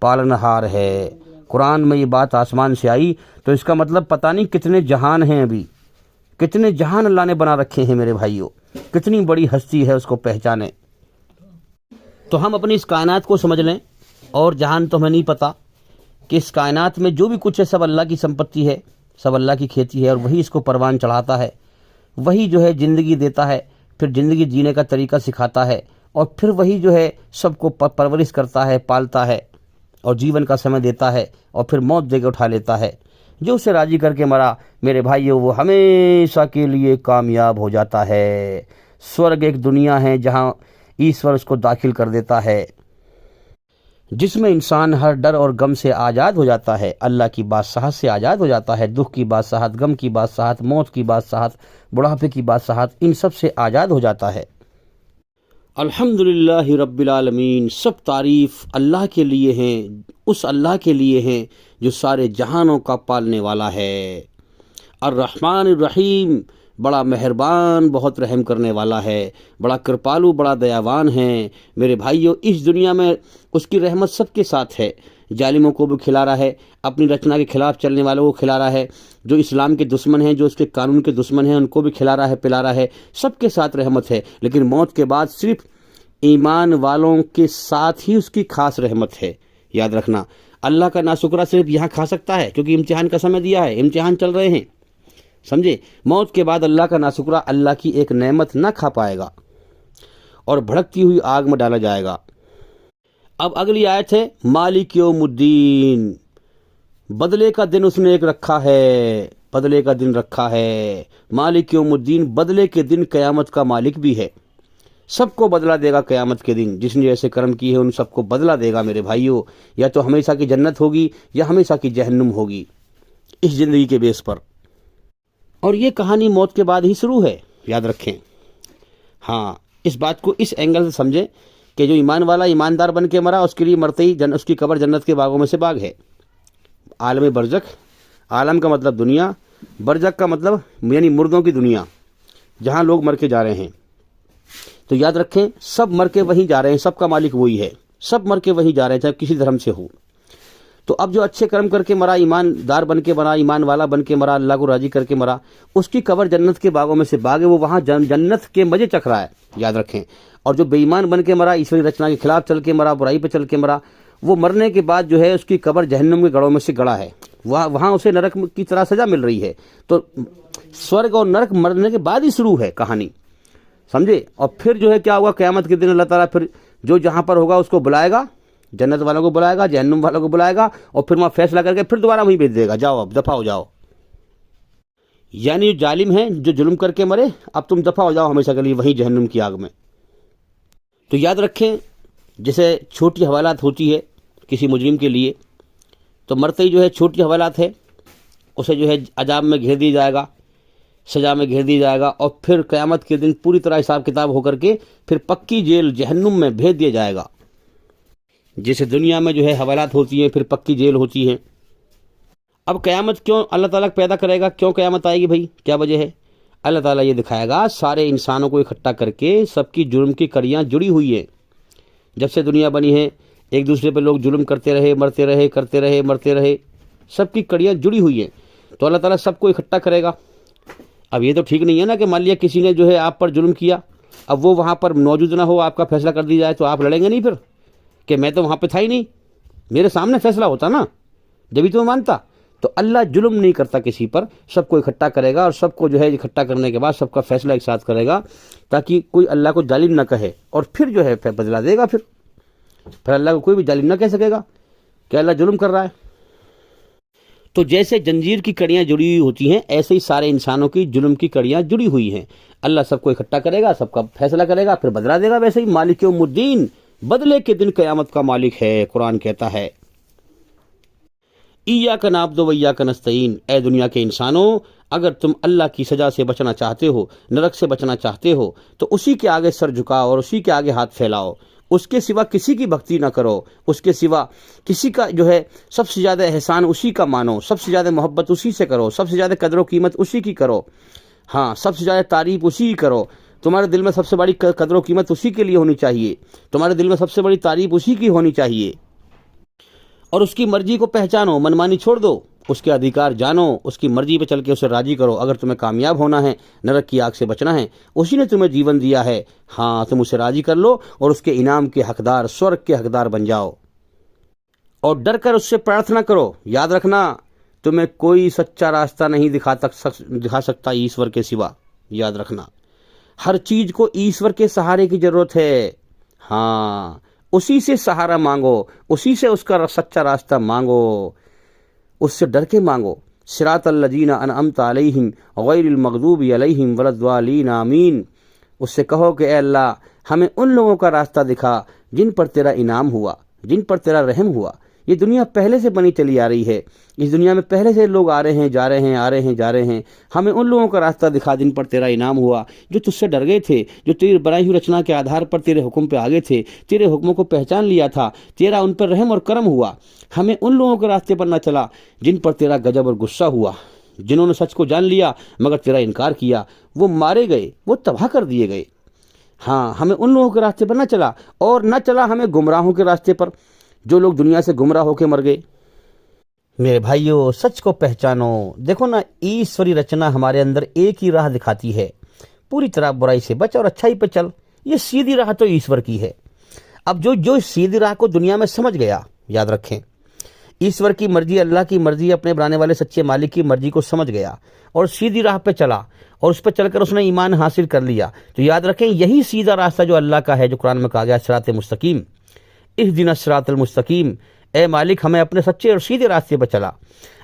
S2: پالنہار ہے۔ قرآن میں یہ بات آسمان سے آئی تو اس کا مطلب پتہ نہیں کتنے جہان ہیں، ابھی کتنے جہان اللہ نے بنا رکھے ہیں میرے بھائیوں، کتنی بڑی ہستی ہے، اس کو پہچانیں۔ تو ہم اپنی اس کائنات کو سمجھ لیں، اور جہان تو ہمیں نہیں پتہ کہ اس کائنات میں جو بھی کچھ ہے سب اللہ کی سمپتی ہے، سب اللہ کی کھیتی ہے، اور وہی اس کو پروان چڑھاتا ہے، وہی جو ہے زندگی دیتا ہے، پھر زندگی جینے کا طریقہ سکھاتا ہے، اور پھر وہی جو ہے سب کو پرورش کرتا ہے، پالتا ہے، اور جیون کا سمے دیتا ہے، اور پھر موت دے کے اٹھا لیتا ہے۔ جو اسے راضی کر کے مرا میرے بھائیوں، وہ ہمیشہ کے لیے کامیاب ہو جاتا ہے۔ سورگ ایک دنیا ہے جہاں ایشور اس کو داخل کر دیتا ہے، جس میں انسان ہر ڈر اور غم سے آزاد ہو جاتا ہے، اللہ کی بادشاہت سے آزاد ہو جاتا ہے، دکھ کی بادشاہت، غم کی بادشاہت، موت کی بادشاہت، بڑھاپے کی بادشاہت، ان سب سے آزاد ہو جاتا ہے۔ الحمدللہ رب العالمین، سب تعریف اللہ کے لیے ہیں، اس اللہ کے لیے ہیں جو سارے جہانوں کا پالنے والا ہے۔ الرحمن الرحیم، بڑا مہربان، بہت رحم کرنے والا ہے، بڑا کرپالو، بڑا دیاوان ہے۔ میرے بھائیوں، اس دنیا میں اس کی رحمت سب کے ساتھ ہے، ظالموں کو بھی کھلا رہا ہے، اپنی رچنا کے خلاف چلنے والوں کو کھلا رہا ہے، جو اسلام کے دشمن ہیں، جو اس کے قانون کے دشمن ہیں، ان کو بھی کھلا رہا ہے، پلا رہا ہے، سب کے ساتھ رحمت ہے۔ لیکن موت کے بعد صرف ایمان والوں کے ساتھ ہی اس کی خاص رحمت ہے۔ یاد رکھنا، اللہ کا ناشکرہ صرف یہاں کھا سکتا ہے، کیونکہ امتحان کا سمے دیا ہے، امتحان چل رہے ہیں، سمجھے؟ موت کے بعد اللہ کا ناشکرہ اللہ کی ایک نعمت نہ کھا پائے گا، اور بھڑکتی ہوئی آگ میں ڈالا جائے گا۔ اب اگلی آیت ہے، مالک یوم الدین، بدلے کا دن اس نے ایک رکھا ہے، بدلے کا دن رکھا ہے۔ مالک یوم الدین، بدلے کے دن، قیامت کا مالک بھی ہے، سب کو بدلہ دے گا قیامت کے دن، جس نے جیسے کرم کی ہے ان سب کو بدلہ دے گا میرے بھائیوں، یا تو ہمیشہ کی جنت ہوگی یا ہمیشہ کی جہنم ہوگی اس زندگی کے بیس پر۔ اور یہ کہانی موت کے بعد ہی شروع ہے، یاد رکھیں۔ ہاں، اس بات کو اس اینگل سے سمجھیں کہ جو ایمان والا ایماندار بن کے مرا، اس کے لیے مرتے ہی اس کی قبر جنت کے باغوں میں سے باغ ہے۔ عالم برزخ، عالم کا مطلب دنیا، برزخ کا مطلب یعنی مردوں کی دنیا، جہاں لوگ مر کے جا رہے ہیں۔ تو یاد رکھیں، سب مر کے وہیں جا رہے ہیں، سب کا مالک وہی ہے، سب مر کے وہیں جا رہے ہیں، چاہے کسی دھرم سے ہو۔ تو اب جو اچھے کرم کر کے مرا، ایماندار بن کے مرا، ایمان والا بن کے مرا، اللہ کو راضی کر کے مرا، اس کی قبر جنت کے باغوں میں سے باغ ہے، وہ وہاں جنت کے مزے چکھ رہا ہے، یاد رکھیں۔ اور جو بے ایمان بن کے مرا، ایشوری رچنا کے خلاف چل کے مرا، برائی پہ چل کے مرا، وہ مرنے کے بعد جو ہے اس کی قبر جہنم کے گڑھوں میں سے گڑھا ہے، وہاں اسے نرک کی طرح سزا مل رہی ہے۔ تو سورگ اور نرک مرنے کے بعد ہی شروع ہے کہانی، سمجھے؟ اور پھر جو ہے کیا ہوا، قیامت کے دن اللہ تعالیٰ پھر جو جہاں پر ہوگا اس کو بلائے گا، جنت والوں کو بلائے گا، جہنم والوں کو بلائے گا، اور پھر وہاں فیصلہ کر کے پھر دوبارہ وہیں بھیج دے گا، جاؤ اب دفع ہو جاؤ۔ یعنی جو ظالم ہیں، جو ظلم کر کے مرے، اب تم دفع ہو جاؤ ہمیشہ کے لیے وہیں جہنم کی آگ میں۔ تو یاد رکھیں، جیسے چھوٹی حوالات ہوتی ہے کسی مجرم کے لیے، تو مرتے ہی جو ہے چھوٹی حوالات ہے، اسے جو ہے عذاب میں گھیر دیا جائے گا، سزا میں گھیر دیا جائے گا، اور پھر قیامت کے دن پوری طرح حساب کتاب ہو کر کے پھر پکی جیل جہنم میں بھیج دیا جائے گا۔ جیسے دنیا میں جو ہے حوالات ہوتی ہیں، پھر پکی جیل ہوتی ہیں۔ اب قیامت کیوں اللہ تعالیٰ پیدا کرے گا، کیوں قیامت آئے گی بھائی، کیا وجہ ہے؟ اللہ تعالیٰ یہ دکھائے گا، سارے انسانوں کو اکٹھا کر کے سب کی جرم کی کڑیاں جڑی ہوئی ہیں۔ جب سے دنیا بنی ہے، ایک دوسرے پہ لوگ ظلم کرتے رہے، مرتے رہے، کرتے رہے، مرتے رہے، سب کی کڑیاں جڑی ہوئی ہیں، تو اللہ تعالیٰ سب کو اکٹھا کرے گا۔ اب یہ تو ٹھیک نہیں ہے نا کہ مان لیا کسی نے جو ہے آپ پر ظلم کیا، اب وہ وہاں پر موجود نہ ہو، آپ کا فیصلہ کر دی جائے، تو آپ لڑیں گے نہیں پھر کہ میں تو وہاں پہ تھا ہی نہیں، میرے سامنے فیصلہ ہوتا نا، جبھی تو میں مانتا۔ تو اللہ ظلم نہیں کرتا کسی پر، سب کو اکٹھا کرے گا، اور سب کو جو ہے اکٹھا کرنے کے بعد سب کا فیصلہ ایک ساتھ کرے گا، تاکہ کوئی اللہ کو ظالم نہ کہے، اور پھر جو ہے بدلہ دے گا۔ پھر اللہ کو کوئی بھی ظالم نہ کہہ سکے گا کہ اللہ ظلم کر رہا ہے۔ تو جیسے جنجیر کی کڑیاں جڑی ہوئی ہوتی ہیں ایسے ہی سارے انسانوں کی جرم کی کڑیاں جڑی ہوئی ہیں. اللہ سب کو اکٹھا کرے گا, سب کا فیصلہ کرے گا, پھر بدلا دے گا. ویسے ہی مالک یوم الدین, بدلے کے دن قیامت کا مالک ہے. قرآن کہتا ہے ایاک نعبد و ایاک نستعین, اے دنیا کے انسانوں اگر تم اللہ کی سزا سے بچنا چاہتے ہو, نرک سے بچنا چاہتے ہو, تو اسی کے آگے سر جھکاؤ اور اسی کے آگے ہاتھ پھیلاؤ. اس کے سوا کسی کی بھکتی نہ کرو, اس کے سوا کسی کا جو ہے سب سے زیادہ احسان اسی کا مانو, سب سے زیادہ محبت اسی سے کرو, سب سے زیادہ قدر و قیمت اسی کی کرو. ہاں, سب سے زیادہ تعریف اسی کی کرو. تمہارے دل میں سب سے بڑی قدر و قیمت اسی کے لیے ہونی چاہیے, تمہارے دل میں سب سے بڑی تعریف اسی کی ہونی چاہیے. اور اس کی مرضی کو پہچانو, منمانی چھوڑ دو, اس کے ادھیکار جانو, اس کی مرضی پہ چل کے اسے راضی کرو. اگر تمہیں کامیاب ہونا ہے, نرک کی آگ سے بچنا ہے, اسی نے تمہیں جیون دیا ہے. ہاں, تم اسے راضی کر لو اور اس کے انعام کے حقدار, سورگ کے حقدار بن جاؤ. اور ڈر کر اس سے پرارتھنا کرو. یاد رکھنا, تمہیں کوئی سچا راستہ نہیں دکھا سکتا ایشور کے سوا. یاد رکھنا, ہر چیز کو ایشور کے سہارے کی ضرورت ہے. ہاں, اسی سے سہارا مانگو, اسی سے اس کا سچا راستہ مانگو, اس سے ڈر کے مانگو. صراط الذین انعمت علیہم غیر المغضوب علیہم ولا الضالین آمین. اس سے کہو کہ اے اللہ ہمیں ان لوگوں کا راستہ دکھا جن پر تیرا انعام ہوا, جن پر تیرا رحم ہوا. یہ دنیا پہلے سے بنی چلی آ رہی ہے, اس دنیا میں پہلے سے لوگ آ رہے ہیں, جا رہے ہیں, آ رہے ہیں, جا رہے ہیں. ہمیں ان لوگوں کا راستہ دکھا جن پر تیرا انعام ہوا, جو تجھ سے ڈر گئے تھے, جو تیری بنائی ہوئی رچنا کے آدھار پر تیرے حکم پہ آگے تھے, تیرے حکموں کو پہچان لیا تھا, تیرا ان پر رحم اور کرم ہوا. ہمیں ان لوگوں کے راستے پر نہ چلا جن پر تیرا غضب اور غصہ ہوا, جنہوں نے سچ کو جان لیا مگر تیرا انکار کیا, وہ مارے گئے, وہ تباہ کر دیے گئے. ہاں, ہمیں ان لوگوں کے راستے پر نہ چلا, اور نہ چلا ہمیں گمراہوں کے راستے پر, جو لوگ دنیا سے گمراہ ہو کے مر گئے. میرے بھائیوں, سچ کو پہچانو. دیکھو نا, ایشوری رچنا ہمارے اندر ایک ہی راہ دکھاتی ہے, پوری طرح برائی سے بچ اور اچھائی پہ چل. یہ سیدھی راہ تو ایشور کی ہے. اب جو سیدھی راہ کو دنیا میں سمجھ گیا, یاد رکھیں, ایشور کی مرضی, اللہ کی مرضی, اپنے بنانے والے سچے مالک کی مرضی کو سمجھ گیا اور سیدھی راہ پہ چلا, اور اس پہ چل کر اس نے ایمان حاصل کر لیا, تو یاد رکھیں یہی سیدھا راستہ جو اللہ کا ہے, جو قرآن میں کہا گیا صراط مستقیم, اہدنا الصراط المستقیم. اے مالک ہمیں اپنے سچے اور سیدھے راستے پر چلا.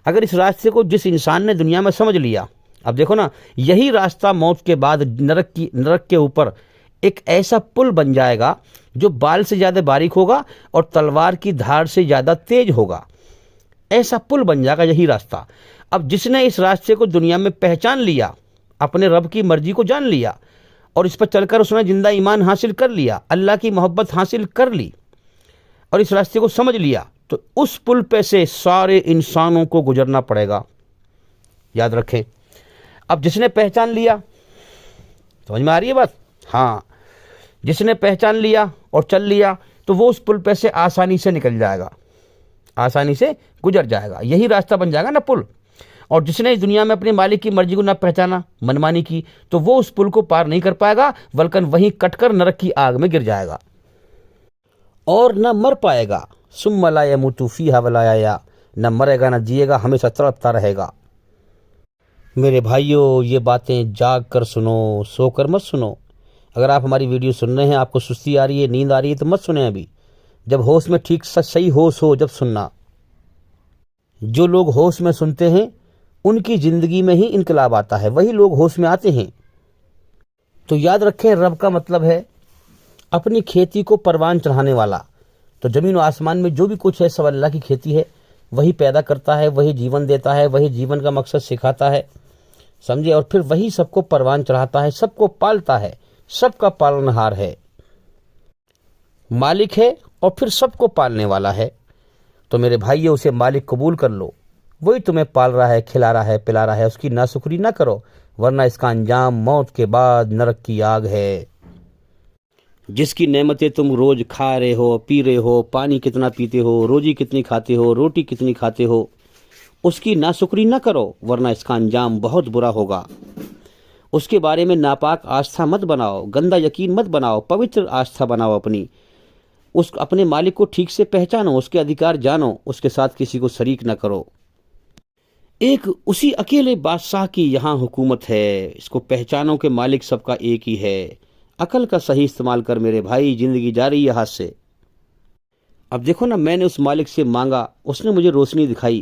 S2: اگر اس راستے کو جس انسان نے دنیا میں سمجھ لیا, اب دیکھو نا, یہی راستہ موت کے بعد نرک کے اوپر ایک ایسا پل بن جائے گا جو بال سے زیادہ باریک ہوگا اور تلوار کی دھار سے زیادہ تیز ہوگا. ایسا پل بن جائے گا یہی راستہ. اب جس نے اس راستے کو دنیا میں پہچان لیا, اپنے رب کی مرضی کو جان لیا, اور اس پر چل کر اس نے زندہ ایمان حاصل کر لیا, اللہ کی محبت حاصل کر لی, اور اس راستے کو سمجھ لیا, تو اس پل پہ سے سارے انسانوں کو گزرنا پڑے گا. یاد رکھیں, اب جس نے پہچان لیا, سمجھ میں آ رہی ہے بات؟ ہاں, جس نے پہچان لیا اور چل لیا تو وہ اس پل پہ سے آسانی سے نکل جائے گا, آسانی سے گزر جائے گا. یہی راستہ بن جائے گا نا پل. اور جس نے اس دنیا میں اپنے مالک کی مرضی کو نہ پہچانا, منمانی کی, تو وہ اس پل کو پار نہیں کر پائے گا, بلکہ وہیں کٹ کر نرک کی آگ میں گر جائے گا اور نہ مر پائے گا. ثم لا يموت فيها ولا يحيى, نہ مرے گا نہ جیے گا, ہمیشہ تڑپتا رہے گا. میرے بھائیوں, یہ باتیں جاگ کر سنو, سو کر مت سنو. اگر آپ ہماری ویڈیو سن رہے ہیں, آپ کو سستی آ رہی ہے, نیند آ رہی ہے, تو مت سنیں ابھی. جب ہوش میں ٹھیک صحیح ہوش ہو جب سننا. جو لوگ ہوش میں سنتے ہیں ان کی زندگی میں ہی انقلاب آتا ہے, وہی لوگ ہوش میں آتے ہیں. تو یاد رکھیں, رب کا مطلب ہے اپنی کھیتی کو پروان چڑھانے والا. تو زمین و آسمان میں جو بھی کچھ ہے سب اللہ کی کھیتی ہے, وہی پیدا کرتا ہے, وہی جیون دیتا ہے, وہی جیون کا مقصد سکھاتا ہے, سمجھے, اور پھر وہی سب کو پروان چڑھاتا ہے, سب کو پالتا ہے, سب کا پالنہار ہے, مالک ہے, اور پھر سب کو پالنے والا ہے. تو میرے بھائیو, اسے مالک قبول کر لو, وہی تمہیں پال رہا ہے, کھلا رہا ہے, پلا رہا ہے. اس کی ناشکری نہ کرو, ورنہ اس کا انجام موت کے بعد نرک کی آگ ہے. جس کی نعمتیں تم روز کھا رہے ہو, پی رہے ہو, پانی کتنا پیتے ہو, روزی کتنی کھاتے ہو, روٹی کتنی کھاتے ہو, اس کی ناشکری نہ کرو, ورنہ اس کا انجام بہت برا ہوگا. اس کے بارے میں ناپاک آستھا مت بناؤ, گندا یقین مت بناؤ, پوتر آستھا بناؤ اپنی. اپنے مالک کو ٹھیک سے پہچانو, اس کے ادھیکار جانو, اس کے ساتھ کسی کو شریک نہ کرو. ایک اسی اکیلے بادشاہ کی یہاں حکومت ہے, اس کو پہچانو کہ مالک سب کا ایک ہی ہے. عقل کا صحیح استعمال کر میرے بھائی, زندگی جا رہی ہے ہاتھ سے. اب دیکھو نا, میں نے اس مالک سے مانگا, اس نے مجھے روشنی دکھائی,